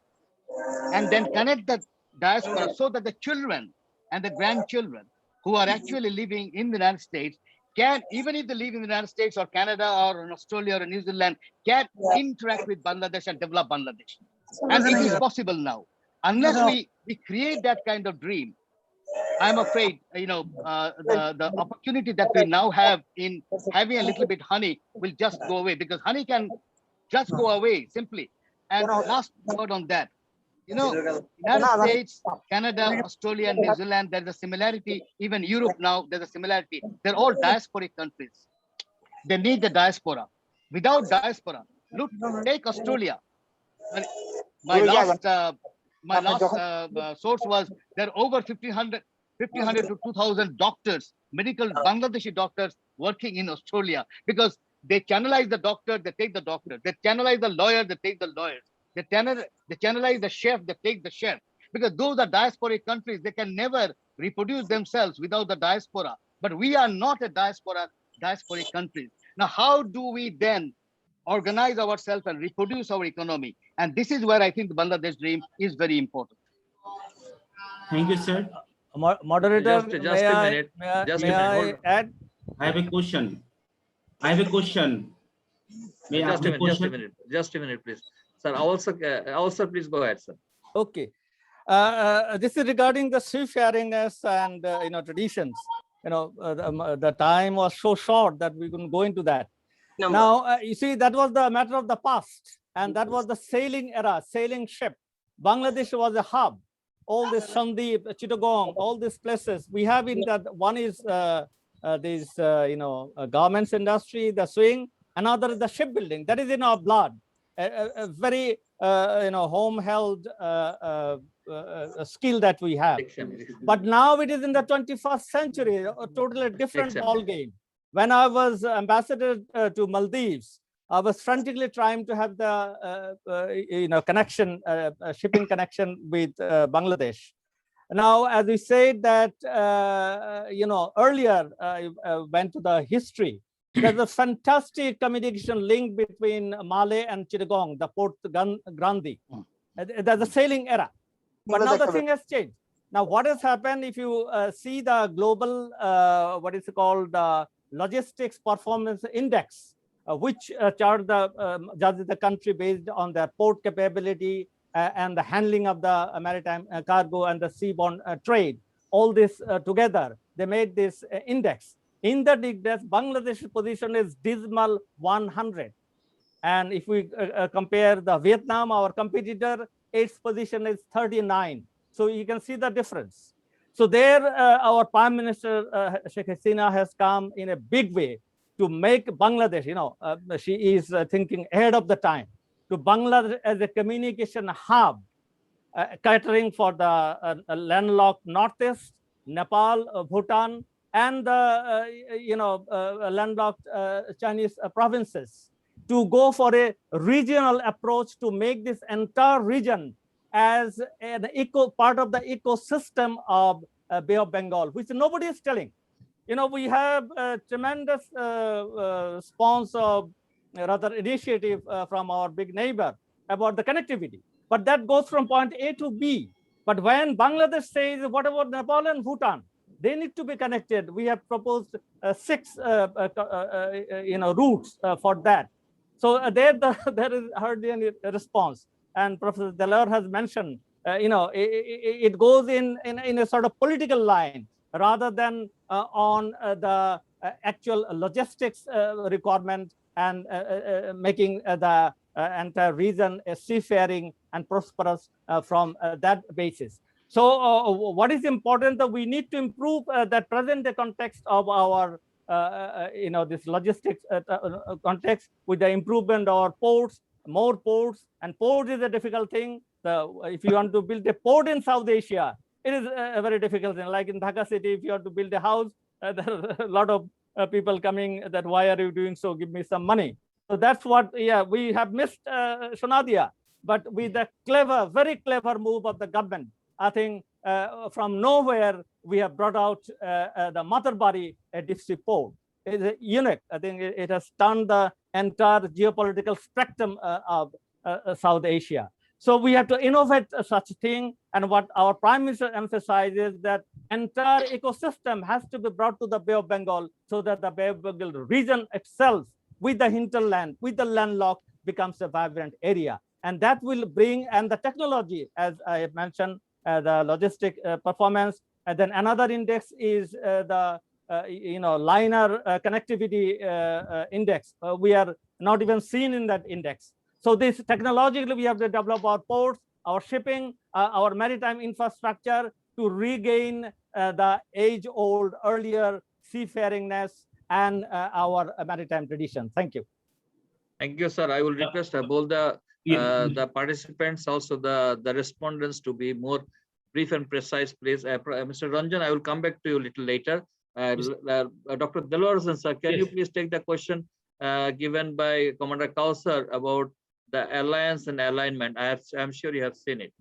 [SPEAKER 3] and then connect the diaspora so that the children and the grandchildren who are actually living in the United States can, even if they live in the United States or Canada or in Australia or New Zealand, can interact with Bangladesh and develop Bangladesh. And it is possible now. Unless we create that kind of dream, I'm afraid, the opportunity that we now have in having a little bit honey will just go away, because honey can just go away simply. And last word on that, United States, Canada, Australia, and New Zealand, there's a similarity. Even Europe now, there's a similarity. They're all diasporic countries. They need the diaspora. Without diaspora, look, take Australia. My last source was there are over 1,500 to 2,000 doctors, medical Bangladeshi doctors working in Australia, because they channelize the doctor, they take the doctor. They channelize the lawyer, they take the lawyers. They channelize the chef, they take the chef. Because those are diasporic countries, they can never reproduce themselves without the diaspora. But we are not a diasporic countries. Now, how do we then organize ourselves and reproduce our economy? And this is where I think the Bangladesh dream is very important.
[SPEAKER 8] Thank you, sir.
[SPEAKER 6] Moderator,
[SPEAKER 1] Just a
[SPEAKER 6] may
[SPEAKER 1] minute. Just a
[SPEAKER 6] I
[SPEAKER 1] minute. Hold on.
[SPEAKER 6] add?
[SPEAKER 8] I have a question. I have a question. May I ask the question?
[SPEAKER 1] Just a minute, please. Sir, also, please go ahead, sir.
[SPEAKER 6] Okay. This is regarding the seafaringness and traditions. The time was so short that we couldn't go into that. Now, you see, that was the matter of the past, and that was the sailing era, sailing ship. Bangladesh was a hub. All this Sandip, Chittagong, all these places we have in that. One is this garments industry, the swing. Another is the shipbuilding. That is in our blood. A very home held skill that we have. But now it is in the 21st century, a totally different ball game. When I was ambassador to Maldives, I was frantically trying to have the connection, shipping connection with Bangladesh. Now, as we said that earlier, I went to the history. There's a fantastic communication link between Malé and Chittagong, the Port Grandi. There's a sailing era. But now the thing has changed. Now, what has happened, if you see the global, what is called logistics performance index, which judges the country based on their port capability and the handling of the maritime cargo and the seaborne trade, all this together, they made this index. In that index, Bangladesh's position is dismal 100. And if we compare the Vietnam, our competitor, its position is 39. So you can see the difference. So there, our Prime Minister, Sheikh Hasina, has come in a big way to make Bangladesh, she is thinking ahead of the time, to Bangladesh as a communication hub, catering for the landlocked Northeast, Nepal, Bhutan, and the landlocked Chinese provinces, to go for a regional approach to make this entire region as an part of the ecosystem of Bay of Bengal, which nobody is telling. We have a tremendous initiative from our big neighbor about the connectivity, but that goes from point A to B. But when Bangladesh says, what about Nepal and Bhutan? They need to be connected. We have proposed 6 routes for that. So there is hardly any response. And Professor Delwar has mentioned, it goes in a sort of political line rather than on the actual logistics requirement and making the entire region seafaring and prosperous from that basis. So what is important that we need to improve that present context of our this logistics context with the improvement of our ports, more ports, and ports is a difficult thing. If you want to build a port in South Asia, it is a very difficult thing. Like in Dhaka city, if you have to build a house, there are a lot of people coming that, why are you doing so? Give me some money. So that's what, we have missed Sonadia. But with the very clever move of the government, I think from nowhere, we have brought out the Matarbari deep sea port. It is unique. I think it has turned the entire geopolitical spectrum of South Asia. So we have to innovate such a thing. And what our Prime Minister emphasizes, that entire ecosystem has to be brought to the Bay of Bengal so that the Bay of Bengal region itself, with the hinterland, with the landlocked, becomes a vibrant area. And that will bring, and the technology, as I have mentioned, the logistic performance. And then another index is the liner connectivity index. We are not even seen in that index. So this technologically, we have to develop our ports, our shipping, our maritime infrastructure to regain the age-old earlier seafaringness and our maritime tradition. Thank you.
[SPEAKER 1] Thank you, sir. I will request both the participants, also the respondents, to be more brief and precise, please. Mr. Ranjan, I will come back to you a little later. Dr. Delwar Hossain, sir, can you please take the question given by Commander Kausar about the alliance and alignment. I'm sure you have seen it.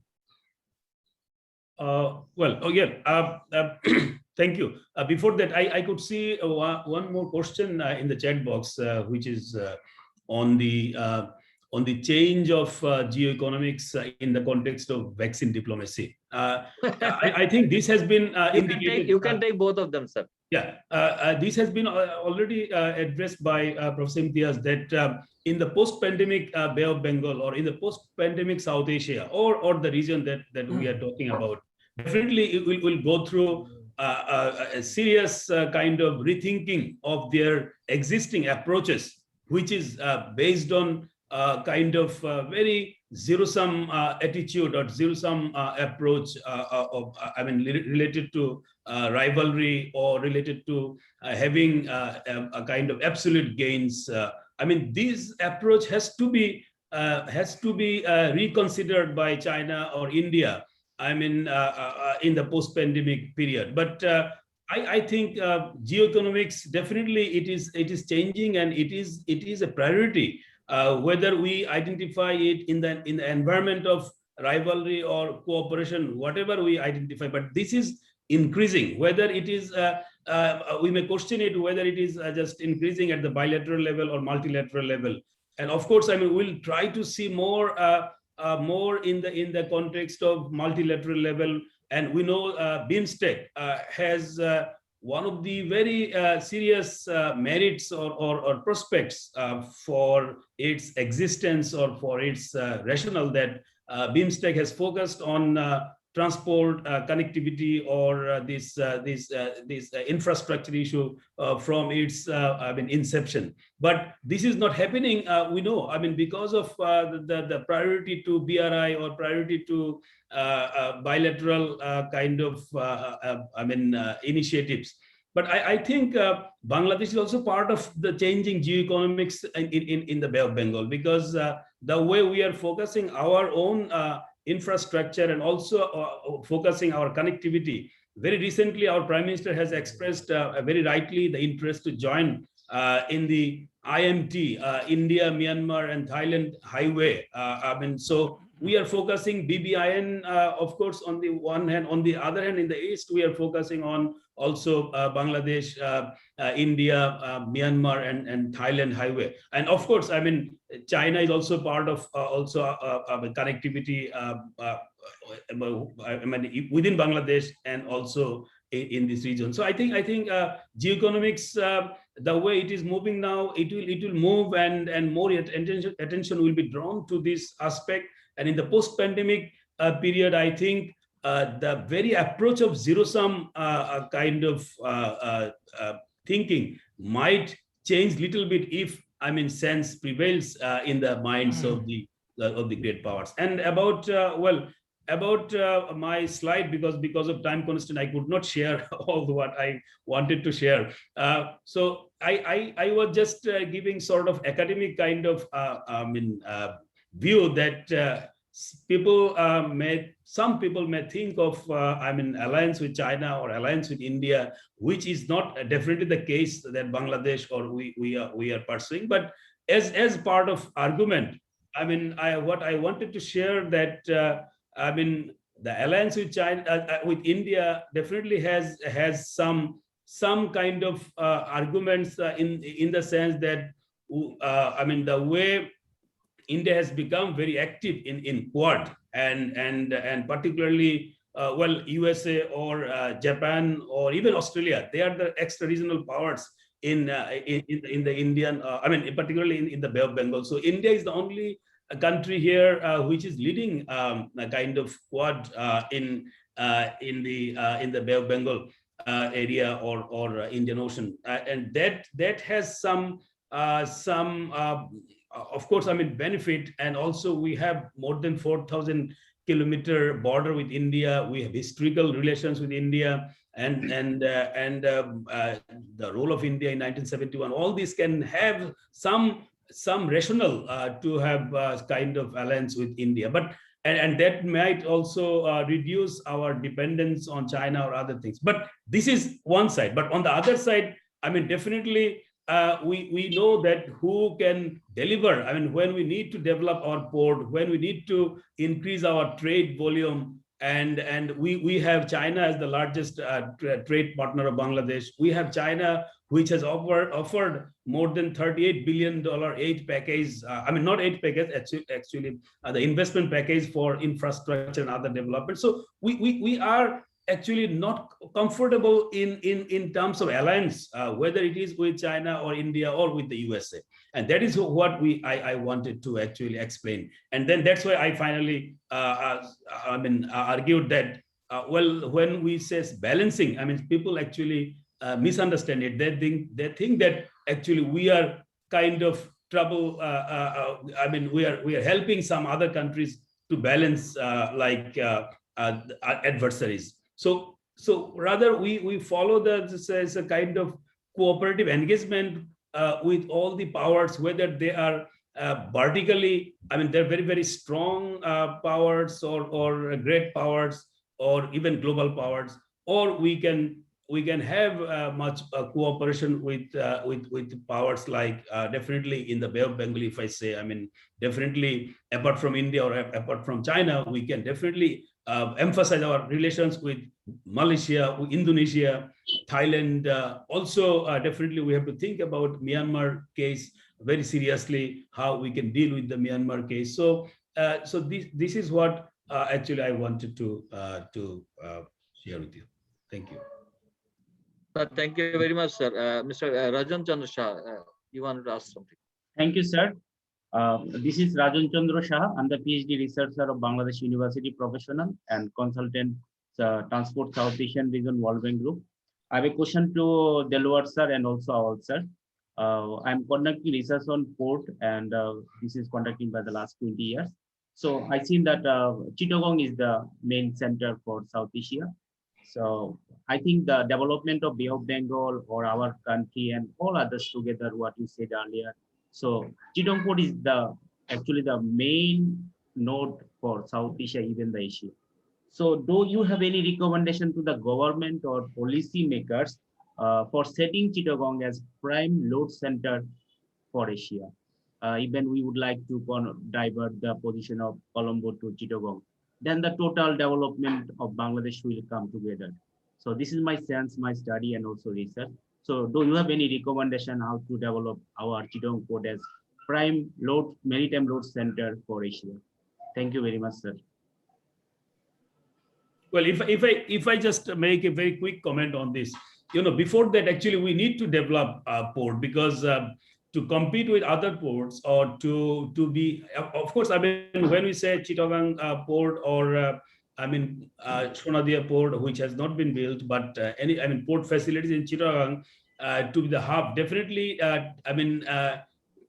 [SPEAKER 5] Thank you. Before that, I could see one more question in the chat box, which is on the change of geoeconomics in the context of vaccine diplomacy. I think this has been indicated.
[SPEAKER 1] You can take both of them, sir.
[SPEAKER 5] Yeah, this has been already addressed by Professor Imtiaz, that in the post-pandemic Bay of Bengal, or in the post-pandemic South Asia, or the region that we are talking about, definitely it will go through a serious kind of rethinking of their existing approaches, which is based on kind of very zero-sum attitude or zero-sum approach related to rivalry, or related to having a kind of absolute gains. This approach has to be reconsidered by China or India, in the post-pandemic period. But I think geoeconomics, definitely it is changing, and it is a priority, whether we identify it in the environment of rivalry or cooperation, whatever we identify. But this is increasing. Whether it is we may question it, whether it is just increasing at the bilateral level or multilateral level. And of course, we'll try to see more in the context of multilateral level. And we know BIMSTEC has one of the very serious merits or prospects for its existence, or for its rationale, that BIMSTEC has focused on transport, connectivity, or this infrastructure issue from its inception. But this is not happening, we know, because of the priority to BRI, or priority to bilateral kind of initiatives. But I think Bangladesh is also part of the changing geoeconomics in the Bay of Bengal, because the way we are focusing our own infrastructure, and also focusing our connectivity. Very recently, our Prime Minister has expressed very rightly the interest to join in the IMT, India, Myanmar, and Thailand highway. So we are focusing BBIN, of course, on the one hand. On the other hand, in the east, we are focusing on also Bangladesh, India, Myanmar, and Thailand highway. And of course, China is also part of connectivity within Bangladesh, and also in this region. So I think geoeconomics, the way it is moving now, it will move, and more attention will be drawn to this aspect. And in the post-pandemic period, I think the very approach of zero-sum kind of thinking might change little bit, if sense prevails in the minds of the great powers. And about my slide, because of time constraint, I could not share all what I wanted to share. So I was just giving sort of academic kind of view that some people may think of alliance with China or alliance with India, which is not definitely the case that Bangladesh or we are pursuing. But as part of argument, what I wanted to share, that the alliance with China, with India, definitely has some kind of arguments in the sense that the way India has become very active in Quad, and particularly USA or Japan or even Australia, they are the extra-regional powers in the Indian, particularly in the Bay of Bengal. So India is the only country here which is leading a kind of Quad in the Bay of Bengal area or Indian Ocean, and that has some of course, benefit. And also we have more than 4,000 kilometer border with India. We have historical relations with India, and the role of India in 1971. All these can have some rationale to have kind of alliance with India, but and that might also reduce our dependence on China or other things. But this is one side. But on the other side, definitely we know that who can deliver. I mean, when we need to develop our port, when we need to increase our trade volume, and we have China as the largest trade partner of Bangladesh. We have China, which has offered more than $38 billion aid package. I mean, not aid package, actually the investment package for infrastructure and other development. So we are actually not comfortable in terms of alliance, whether it is with China or India or with the USA. And that is what I wanted to actually explain. And then that's why I finally argued that, well, when we say balancing, I mean, people actually misunderstand it. They think that actually we are kind of trouble. I mean, we are helping some other countries to balance adversaries. So rather we follow this as a kind of cooperative engagement with all the powers, whether they are vertically, I mean, they're very, very strong powers or great powers, or even global powers, or we can have much cooperation with powers like definitely in the Bay of Bengal, if I say, I mean, definitely apart from India or apart from China, we can definitely emphasize our relations with Malaysia, with Indonesia, Thailand. Also, definitely we have to think about Myanmar case very seriously, how we can deal with the Myanmar case. So, this is what actually I wanted to share with you. Thank you.
[SPEAKER 1] Thank you very much, sir. Mr. Rajan Chandra Shah, you wanted to ask something.
[SPEAKER 8] Thank you, sir. This is Rajan Chandra Shah. I'm the PhD researcher of Bangladesh University professional and consultant Transport South Asian Region World Bank Group. I have a question to Delwar sir and also Awal sir. I'm conducting research on port, and this is conducting by the last 20 years. So I think that Chittagong is the main center for South Asia. So I think the development of Bay of Bengal or our country and all others together, what you said earlier. So Chittagong port is actually the main node for South Asia, even the Asia. So do you have any recommendation to the government or policy makers for setting Chittagong as prime load center for Asia? Even we would like to divert the position of Colombo to Chittagong. Then the total development of Bangladesh will come together. So this is my sense, my study, and also research. So do you have any recommendation how to develop our Chittagong port as prime maritime load center for Asia? Thank you very much, sir.
[SPEAKER 5] Well, if I just make a very quick comment on this, before that, actually, we need to develop a port, because to compete with other ports, or to be, of course, I mean, when we say Chittagong port, or Sonadia port, which has not been built, but port facilities in Chittagong to be the hub, definitely,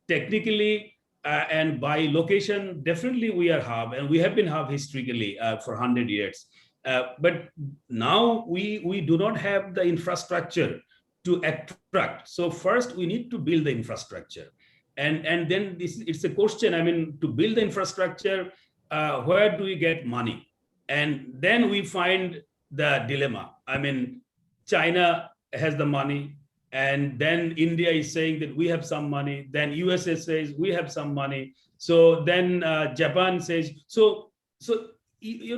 [SPEAKER 5] technically and by location, definitely we are hub, and we have been hub historically for 100 years. But now we do not have the infrastructure to attract. So first we need to build the infrastructure, and then it's a question. I mean, to build the infrastructure, where do we get money? And then we find the dilemma. I mean, China has the money, and then India is saying that we have some money. Then USA says we have some money. So then Japan says so. We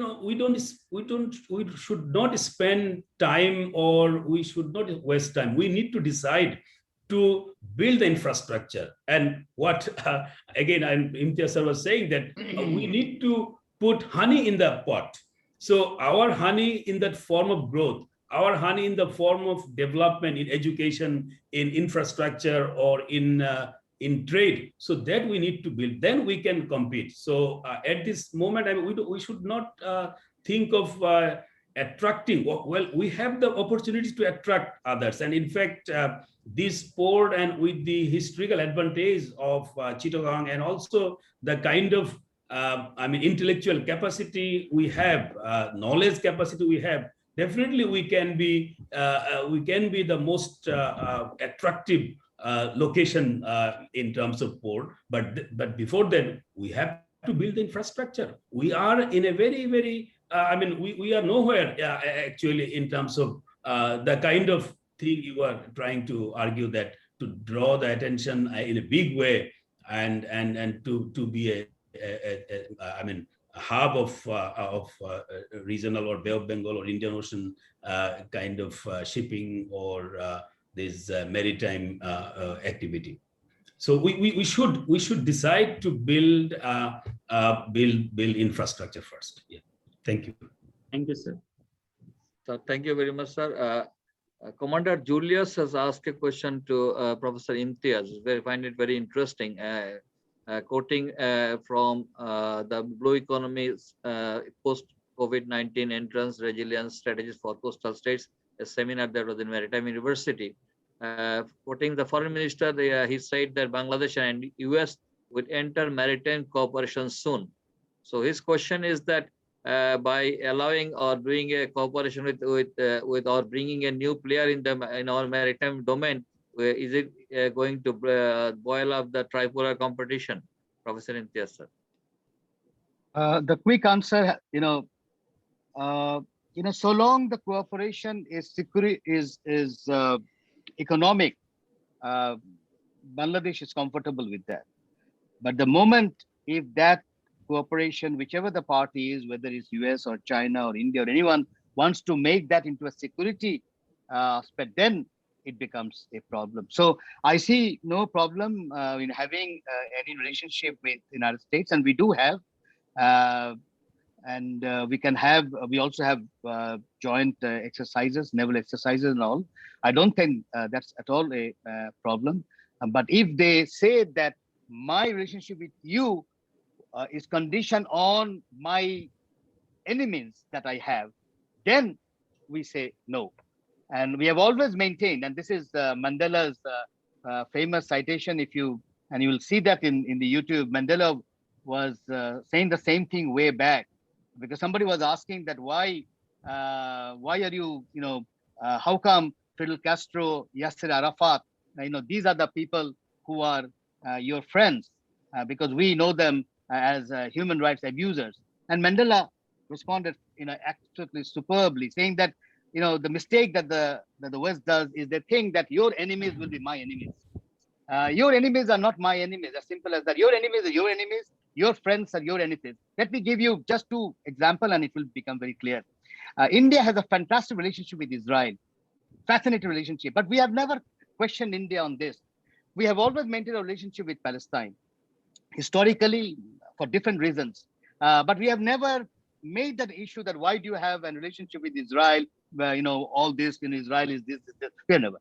[SPEAKER 5] should not spend time, or we should not waste time. We need to decide to build the infrastructure. And what again, Imtiaz sir was saying that we need to put honey in the pot. So our honey in that form of growth, our honey in the form of development in education, in infrastructure, or in trade, so that we need to build, then we can compete. So at this moment, I mean, we should not think of attracting. Well, we have the opportunity to attract others, and in fact, this port, and with the historical advantage of Chittagong, and also the kind of intellectual capacity we have, knowledge capacity we have, definitely we can be the most attractive location in terms of port. But before that, we have to build the infrastructure. We are in a very, very, we are nowhere actually in terms of the kind of thing you are trying to argue, that draw the attention in a big way and to be a hub of regional or Bay of Bengal or Indian Ocean kind of shipping or this maritime activity. So we should decide to build infrastructure first. Yeah. Thank you.
[SPEAKER 8] Thank you, sir.
[SPEAKER 1] So thank you very much, sir. Commander Julius has asked a question to Professor Imtiaz. I find it very interesting. Quoting from the Blue Economies post-COVID-19 entrance resilience strategies for coastal states, a seminar that was in Maritime University. Quoting the foreign minister, he said that Bangladesh and US will enter maritime cooperation soon. So his question is that by allowing or doing a cooperation with or bringing a new player in our maritime domain, is it going to boil up the tripolar competition? Professor Imtiaz, sir.
[SPEAKER 3] The quick answer, so long the cooperation is economic, Bangladesh is comfortable with that. But the moment if that cooperation, whichever the party is, whether it's US or China or India or anyone, wants to make that into a security aspect, then it becomes a problem. So I see no problem in having any relationship with the United States, and we do have, we also have joint exercises, naval exercises and all. I don't think that's at all a problem. But if they say that my relationship with you is conditioned on my enemies that I have, then we say no. And we have always maintained, and this is Mandela's famous citation. You will see that in the YouTube. Mandela was saying the same thing way back, because somebody was asking that why are you, how come Fidel Castro, Yasser Arafat, these are the people who are your friends, because we know them as human rights abusers. And Mandela responded, absolutely superbly, saying that, the mistake that the West does is they think that your enemies will be my enemies. Your enemies are not my enemies, as simple as that. Your enemies are your enemies, your friends are your enemies. Let me give you just two examples and it will become very clear. India has a fantastic relationship with Israel, fascinating relationship, but we have never questioned India on this. We have always maintained a relationship with Palestine, historically, for different reasons. But we have never made that issue that why do you have a relationship with Israel? All this in Israel is this. We never.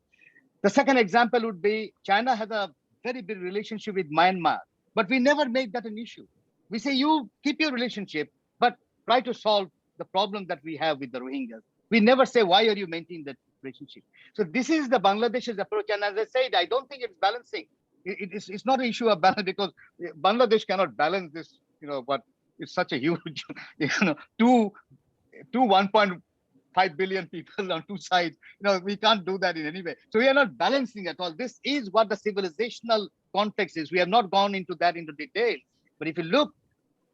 [SPEAKER 3] The second example would be China has a very big relationship with Myanmar, but we never made that an issue. We say you keep your relationship, but try to solve the problem that we have with the Rohingyas. We never say why are you maintaining that relationship. So this is the Bangladesh's approach, and as I said, I don't think it's balancing. It's not an issue of balance, because Bangladesh cannot balance this. But it's such a huge, 1.5 billion people on two sides. We can't do that in any way. So we are not balancing at all. This is what the civilizational context is. We have not gone into detail. But if you look,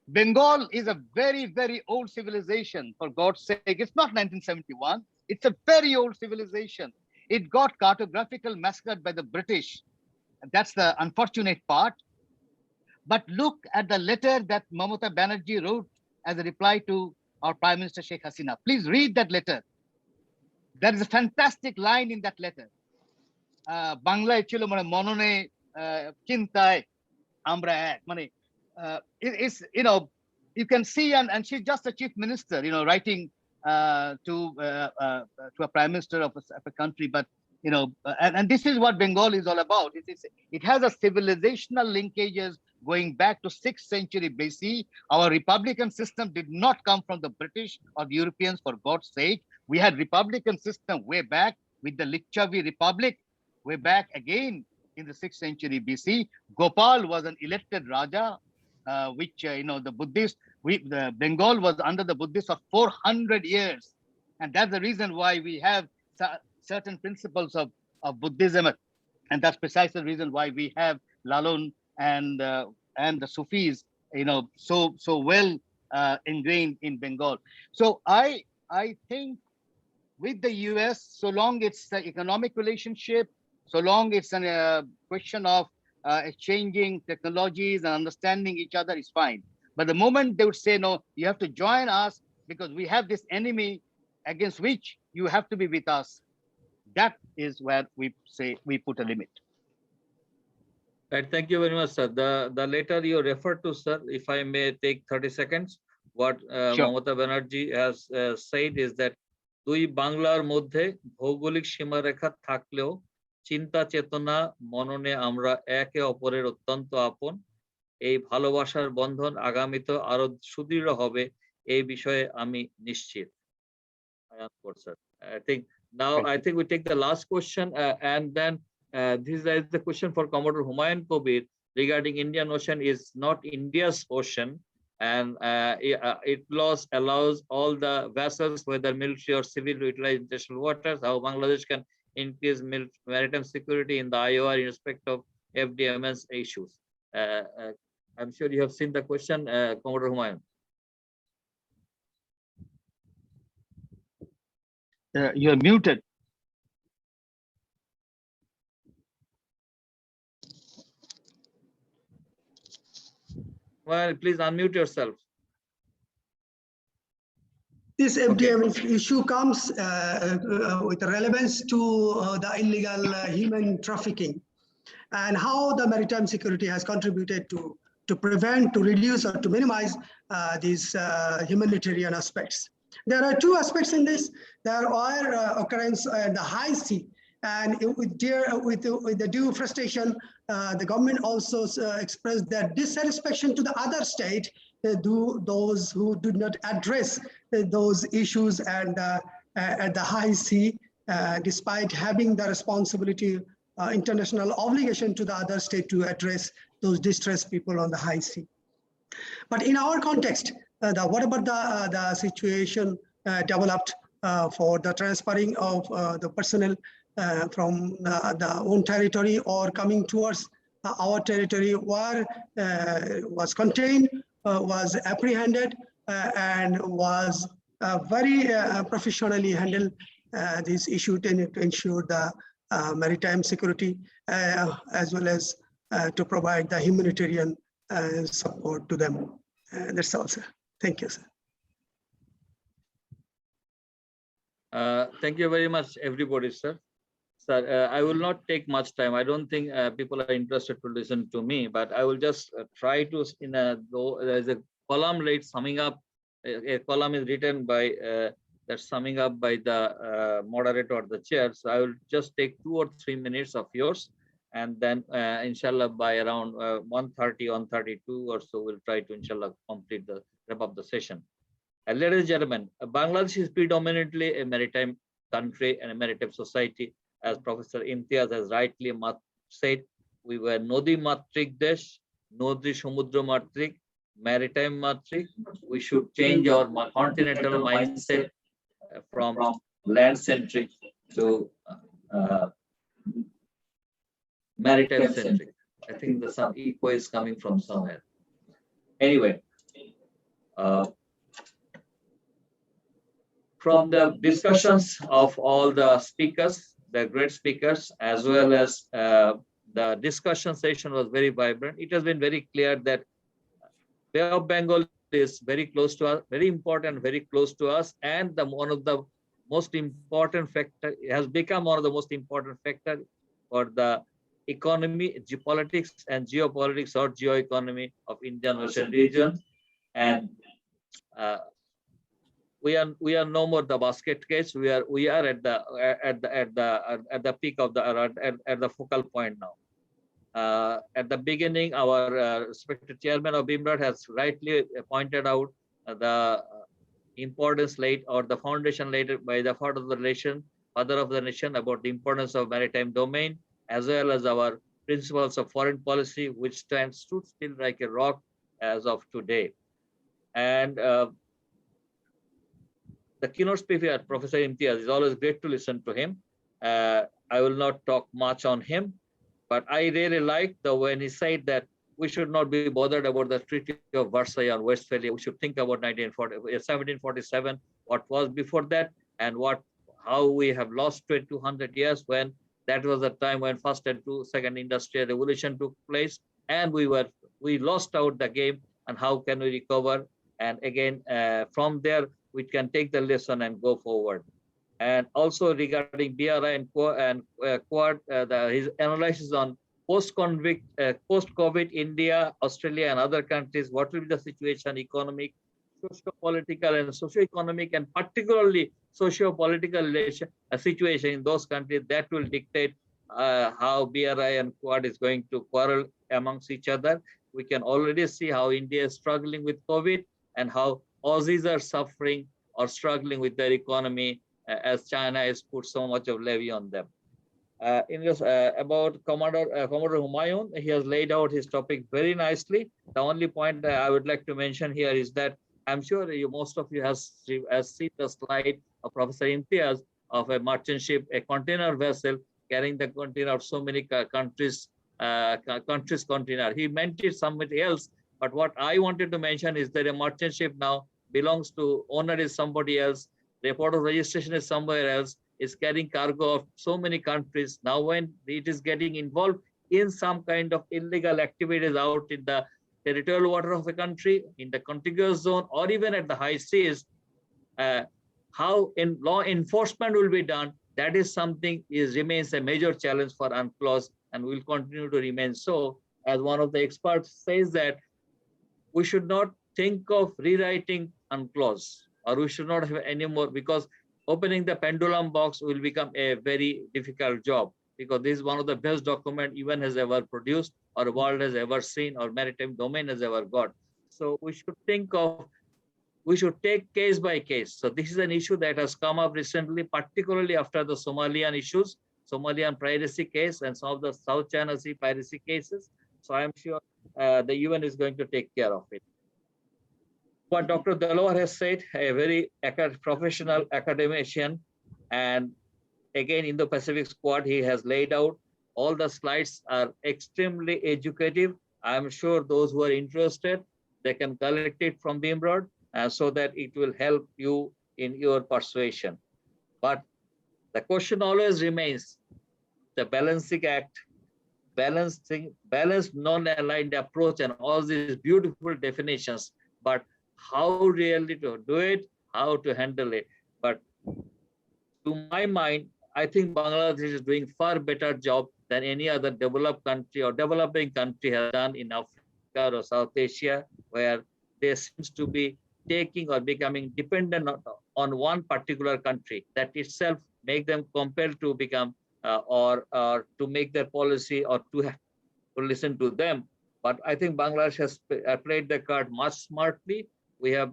[SPEAKER 3] Bengal is a very, very old civilization, for God's sake. It's not 1971. It's a very old civilization. It got cartographical massacred by the British. That's the unfortunate part. But look at the letter that Mamata Banerjee wrote as a reply to our Prime Minister Sheikh Hasina. Please read that letter. There is a fantastic line in that letter. Bangla chilo mane monone chintaye amra ek. Mane it's you can see, and she's just a chief minister, writing to a prime minister of a country, but and this is what Bengal is all about. It has a civilizational linkages going back to 6th century BC. Our republican system did not come from the British or the Europeans, for God's sake. We had republican system way back with the Lichavi Republic, way back again in the 6th century BC. Gopal was an elected Raja, which the Buddhist, the Bengal was under the Buddhists for 400 years, and that's the reason why we have certain principles of Buddhism, and that's precisely the reason why we have Lalun and the Sufis, so well ingrained in Bengal. So I think with the US, so long it's the economic relationship, so long it's a question of exchanging technologies and understanding each other is fine. But the moment they would say, no, you have to join us because we have this enemy against which you have to be with us, that is where we say we put a limit.
[SPEAKER 1] Right, thank you very much, sir. The letter you referred to, sir, if I may take 30 seconds, what
[SPEAKER 3] Sure.
[SPEAKER 1] Mamata Banerjee has said is that দুই বাংলার মধ্যে ভৌগোলিক সীমারেখা থাকলেও চিন্তা চেতনা মননে আমরা একে অপরের অত্যন্ত আপন, এই ভালোবাসার বন্ধন আগামীতে আরো সুদৃঢ় হবে এই বিষয়ে আমি নিশ্চিত। I think now we take the last question and then this is the question for Commodore Humayun Kabir regarding Indian Ocean is not India's ocean, and it allows all the vessels, whether military or civil, to utilize international waters. How Bangladesh can increase maritime security in the IOR in respect of FDMS issues. I'm sure you have seen the question, Commodore Humayun.
[SPEAKER 3] You're muted.
[SPEAKER 1] Well, please unmute yourself.
[SPEAKER 4] This FDM issue comes with relevance to the illegal human trafficking and how the maritime security has contributed to prevent, to reduce, or to minimize these humanitarian aspects. There are two aspects in this. There are occurrence in the high sea, and with the due frustration, the government also expressed their dissatisfaction to the other state, those who did not address those issues and at the high sea, despite having the responsibility, international obligation to the other state to address those distressed people on the high sea. But in our context, what about the situation developed for the transferring of the personnel from the own territory or coming towards our territory, where was contained, was apprehended, and was very professionally handled this issue to ensure the maritime security as well as to provide the humanitarian support to them. That's all, sir. Thank you, sir.
[SPEAKER 1] Thank you very much, everybody, sir. Sir, I will not take much time. I don't think people are interested to listen to me, but I will just try to, there's a column summing up. A column is written by, that's summing up by the moderator or the chair. So I will just take 2 or 3 minutes of yours, and then inshallah by around 1:30, 1:32 or so, we'll try to inshallah wrap up the session. Ladies and gentlemen, Bangladesh is predominantly a maritime country and a maritime society. As Professor Imtiaz has rightly said, we were Nodi Matrik Desh, Nodi Samudra Matrik, Maritime Matrik. We should change our continental mindset from land centric to maritime centric. I think some echo is coming from somewhere. Anyway, from the discussions of all the speakers, the great speakers, as well as the discussion session was very vibrant. It has been very clear that Bay of Bengal is very close to us, very important, very close to us, and one of the most important factor, it has become one of the most important factor for the economy, geopolitics and geopolitics or geoeconomy of Indian Ocean region. And we are no more the basket case. We are at the peak of at the focal point now. At the beginning, our respected chairman of BIMRAD has rightly pointed out the importance laid, or the foundation laid by the father of the nation about the importance of maritime domain, as well as our principles of foreign policy, which stood still like a rock as of today. And the keynote speaker, Professor Imtiaz, is always great to listen to him. I will not talk much on him, but I really like when he said that we should not be bothered about the Treaty of Versailles or Westphalia. We should think about 1747, what was before that, and how we have lost 200 years when That was the time when first and second industrial revolution took place, and we lost out the game. And how can we recover? And again, from there we can take the lesson and go forward. And also regarding BRI and Quad, his analysis on post-COVID India, Australia, and other countries, what will be the situation, economic, socio-political, and socio-economic, and particularly socio-political situation in those countries, that will dictate how BRI and Quad is going to quarrel amongst each other. We can already see how India is struggling with COVID and how Aussies are suffering or struggling with their economy as China has put so much of levy on them. About Commodore Humayun, he has laid out his topic very nicely. The only point that I would like to mention here is that I'm sure most of you have seen the slide of Professor Imtiaz of a merchant ship, a container vessel carrying the container of so many countries container. He meant it somebody else, but what I wanted to mention is that a merchant ship now belongs to owner is somebody else, report of registration is somewhere else, is carrying cargo of so many countries. Now when it is getting involved in some kind of illegal activities out in the territorial water of a country, in the contiguous zone, or even at the high seas, how in law enforcement will be done, that is something remains a major challenge for UNCLOS and will continue to remain so. As one of the experts says that we should not think of rewriting UNCLOS, or we should not have any more, because opening the pendulum box will become a very difficult job, because this is one of the best document UN has ever produced, or world has ever seen, or maritime domain has ever got. So we should think of, we should take case by case. So this is an issue that has come up recently, particularly after the Somalian issues, Somalian piracy case and some of the South China Sea piracy cases. So I'm sure the UN is going to take care of it. What Dr. Delwar has said, a very professional academician, and again in the Pacific Squad, he has laid out all the slides are extremely educative. I'm sure those who are interested, they can collect it from BIMRAD so that it will help you in your persuasion. But the question always remains the balancing act, balanced non-aligned approach, and all these beautiful definitions. But how really to do it, how to handle it. But to my mind, I think Bangladesh is doing far better job than any other developed country or developing country has done in Africa or South Asia, where they seems to be taking or becoming dependent on one particular country that itself make them compelled to become or to make their policy or to listen to them. But I think Bangladesh has played the card much smartly. We are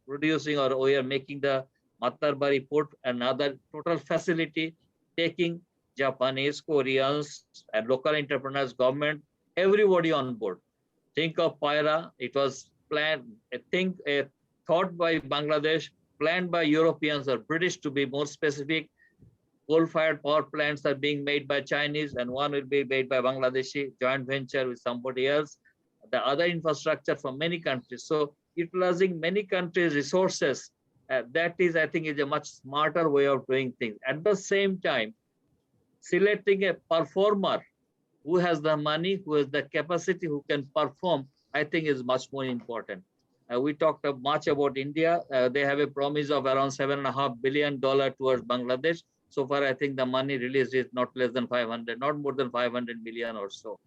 [SPEAKER 1] producing, or we are making the Matarbari port another total facility, taking Japanese, Koreans, and local entrepreneurs, government, everybody on board. Think of Pyra. It was planned, thought by Bangladesh, planned by Europeans or British to be more specific. Coal-fired power plants are being made by Chinese, and one will be made by Bangladeshi, joint venture with somebody else. The other infrastructure from many countries. So utilizing many countries' resources, that is, I think, is a much smarter way of doing things. At the same time, selecting a performer who has the money, who has the capacity, who can perform, I think is much more important. We talked much about India. They have a promise of around $7.5 billion towards Bangladesh. So far, I think the money released is not less than 500, not more than 500 million or so.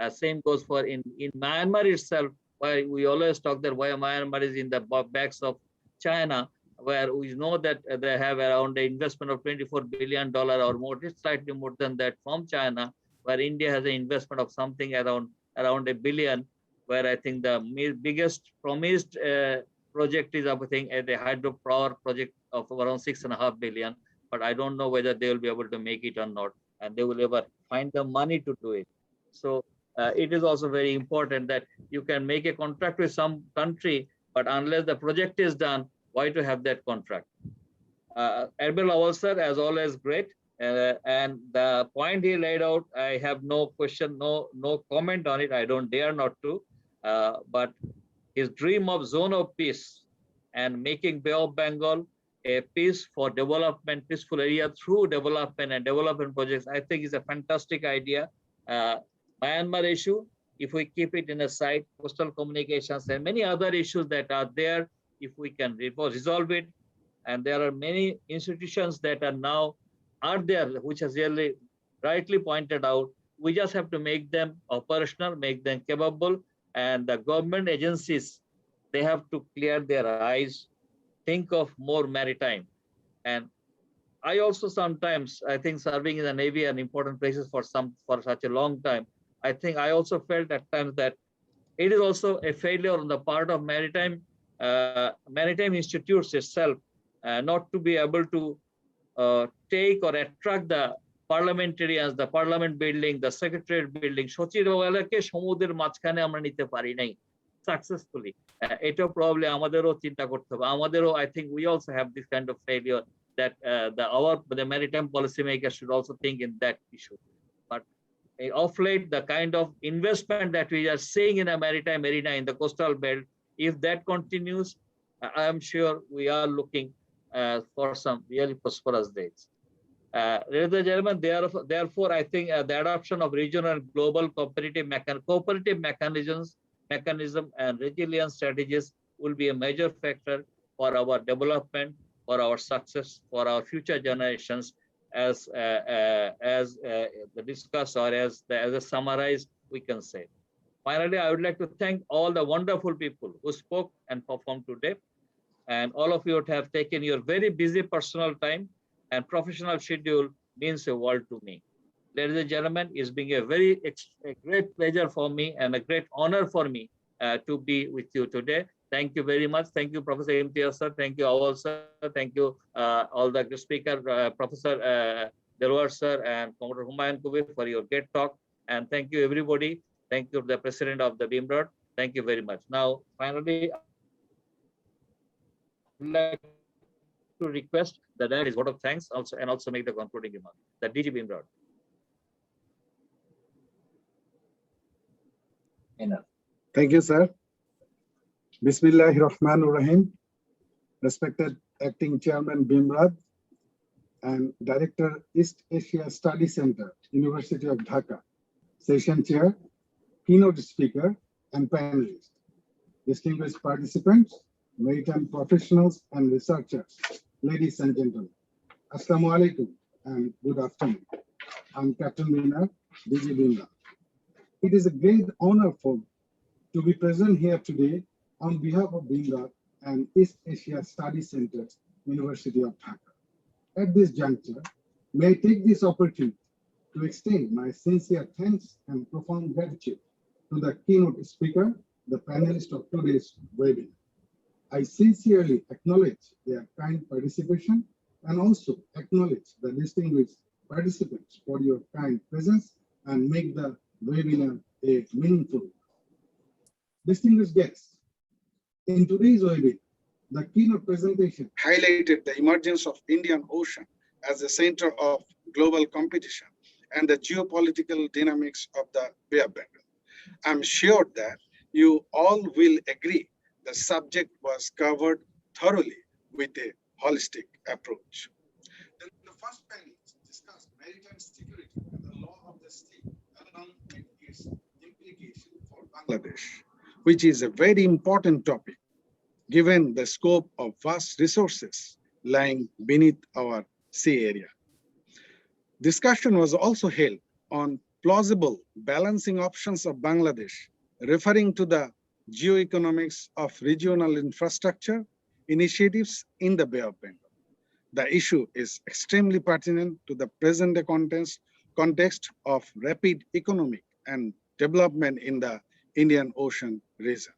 [SPEAKER 1] Same goes for in Myanmar itself, where we always talk that why Myanmar is in the backs of China, where we know that they have around an investment of $24 billion or more, it's slightly more than that from China, where India has an investment of something around $1 billion, where I think the biggest promised project is, I think, the hydropower project of around $6.5 billion. But I don't know whether they will be able to make it or not, and they will ever find the money to do it. So it is also very important that you can make a contract with some country, but unless the project is done, why to have that contract? Admiral Awal sir, as always, great. And the point he laid out, I have no question, no comment on it. I don't dare not to. But his dream of zone of peace and making Bay of Bengal a peace for development, peaceful area through development and development projects, I think is a fantastic idea. Myanmar issue, if we keep it in a side, coastal communications and many other issues that are there, if we can resolve it, and there are many institutions that are there, which has really rightly pointed out, we just have to make them operational, make them capable, and the government agencies, they have to clear their eyes, think of more maritime. And I also sometimes, I think serving in the Navy and important places for such a long time, I think I also felt at times that it is also a failure on the part of maritime institutes itself, not to be able to take or attract the parliamentarians, the parliament building, the secretariat building, সচিবালয়কে সমুদ্রের মাঝখানে আমরা নিতে পারি নাই successfully. Eto probably আমাদেরও চিন্তা করতে হবে। আমাদেরও, I think we also have this kind of failure that the maritime policymakers should also think in that issue. But of late, the kind of investment that we are seeing in a maritime arena in the coastal belt, if that continues, I am sure we are looking for some really prosperous days. Ladies and gentlemen, therefore, I think the adoption of regional and global cooperative mechanism and resilience strategies will be a major factor for our development, for our success, for our future generations, as the discuss or as a summarize, we can say. Finally, I would like to thank all the wonderful people who spoke and performed today. And all of you have taken your very busy personal time and professional schedule means a world to me. Ladies and gentlemen, it's been a great pleasure for me and a great honor for me to be with you today. Thank you very much. Thank you, Professor Imtiaz sir. Thank you, Awal sir. Thank you, all the speaker, Professor Delwar sir and Commodore Humayun for your great talk. And thank you, everybody. Thank you, the President of the BIMRAD. Thank you very much. Now, finally, I would like to request that there is a vote of thanks also make the concluding remark. The DG BIMRAD.
[SPEAKER 9] Thank you, sir. Bismillahirrahmanirrahim. Respected Acting Chairman BIMRAD and Director East Asia Study Center, University of Dhaka, Session Chair, Keynote Speaker, and panelists, distinguished participants, maritime professionals and researchers, ladies and gentlemen, Assalamu alaikum and good afternoon. I'm Captain Mina, DG BIMRAD. It is a great honor for me to be present here today on behalf of BIMRAD and East Asia Study Center, University of Dhaka. At this juncture, may I take this opportunity to extend my sincere thanks and profound gratitude to the keynote speaker, the panelists of today's webinar. I sincerely acknowledge their kind participation and also acknowledge the distinguished participants for your kind presence and make the webinar a meaningful one. Distinguished guests, in today's webinar, the keynote presentation highlighted the emergence of Indian Ocean as the center of global competition and the geopolitical dynamics of the Bay of Bengal. I'm sure that you all will agree the subject was covered thoroughly with a holistic approach. Then the first panel discussed maritime security and the law of the sea along with its implication for Bangladesh, which is a very important topic given the scope of vast resources lying beneath our sea area. Discussion was also held on plausible balancing options of Bangladesh, referring to the geoeconomics of regional infrastructure initiatives in the Bay of Bengal. The issue is extremely pertinent to the present context of rapid economic and development in the Indian Ocean region.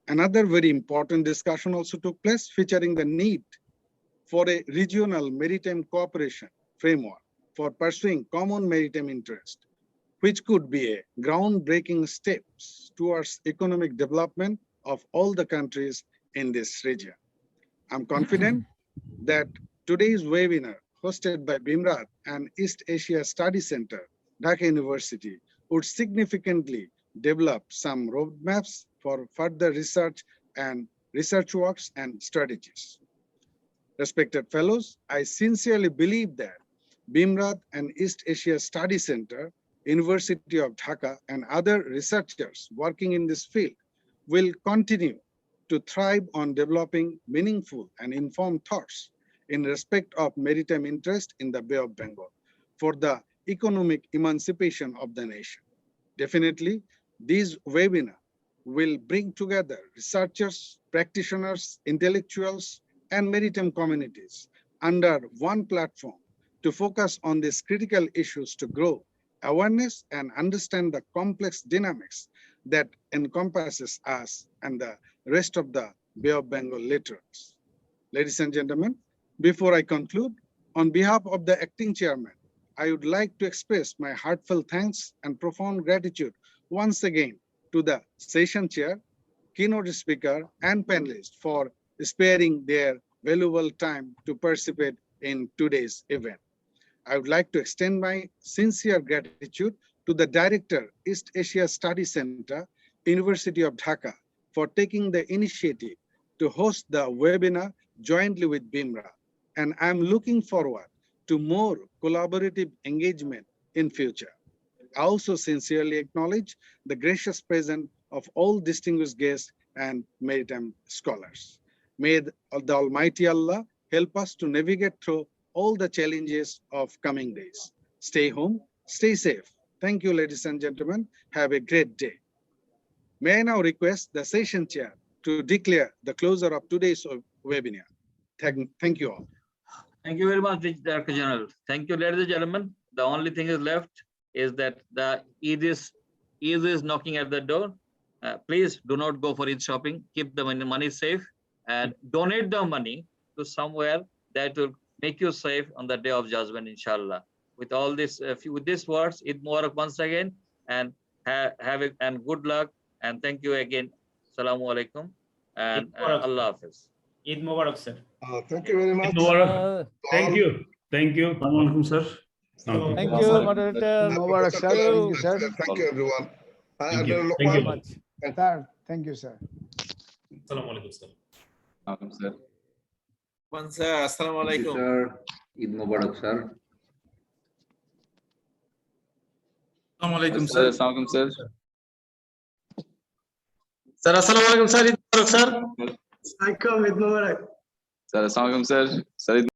[SPEAKER 9] Another very important discussion also took place featuring the need for a regional maritime cooperation framework for pursuing common maritime interest, which could be a groundbreaking steps towards economic development of all the countries in this region. I'm confident that today's webinar hosted by BIMRAD and East Asia Study Center, Dhaka University, would significantly develop some roadmaps for further research works and strategies. Respected fellows, I sincerely believe that BIMRAD and East Asia Study Center, University of Dhaka, and other researchers working in this field will continue to thrive on developing meaningful and informed thoughts in respect of maritime interest in the Bay of Bengal for the economic emancipation of the nation. Definitely, these webinars will bring together researchers, practitioners, intellectuals, and maritime communities under one platform to focus on these critical issues to grow awareness and understand the complex dynamics that encompasses us and the rest of the Bay of Bengal littorals. Ladies and gentlemen, before I conclude, on behalf of the acting chairman, I would like to express my heartfelt thanks and profound gratitude once again to the session chair, keynote speaker, and panelists for sparing their valuable time to participate in today's event. I would like to extend my sincere gratitude to the director, East Asia Study Center, University of Dhaka, for taking the initiative to host the webinar jointly with BIMRAD. And I'm looking forward to more collaborative engagement in future. I also sincerely acknowledge the gracious presence of all distinguished guests and maritime scholars. May the Almighty Allah help us to navigate through all the challenges of coming days. Stay home, stay safe. Thank you, ladies and gentlemen. Have a great day. May I now request the session chair to declare the closure of today's webinar. Thank you all.
[SPEAKER 1] Thank you very much, Director General. Thank you, ladies and gentlemen. The only thing is left is that the Eid is knocking at the door. Please do not go for Eid shopping. Keep the money safe and donate the money to somewhere that will make you safe on the day of judgment, inshallah. With all this, with these words, Eid Mubarak once again, and have it and good luck. And thank you again. Assalamu alaikum and Allah Hafiz.
[SPEAKER 8] Eid Mubarak, sir.
[SPEAKER 9] Thank you very much.
[SPEAKER 5] Thank you. Thank you.
[SPEAKER 6] Thank you, moderator.
[SPEAKER 2] Mubarak, sir. Thank you, sir.
[SPEAKER 10] Thank you, everyone.
[SPEAKER 5] Thank you.
[SPEAKER 2] Thank you much. Sir, thank you, sir.
[SPEAKER 5] Assalamu alaikum, sir.
[SPEAKER 10] Sir.
[SPEAKER 11] Sir, assalamu alaikum.
[SPEAKER 10] Sir, Eid Mubarak, sir.
[SPEAKER 11] Assalamu alaikum, sir.
[SPEAKER 10] Assalamu alaikum, sir.
[SPEAKER 11] Sir, assalamu alaikum, sir. Eid Mubarak, sir.
[SPEAKER 4] Eid Mubarak.
[SPEAKER 10] Sir, assalamu alaikum, sir. Sir,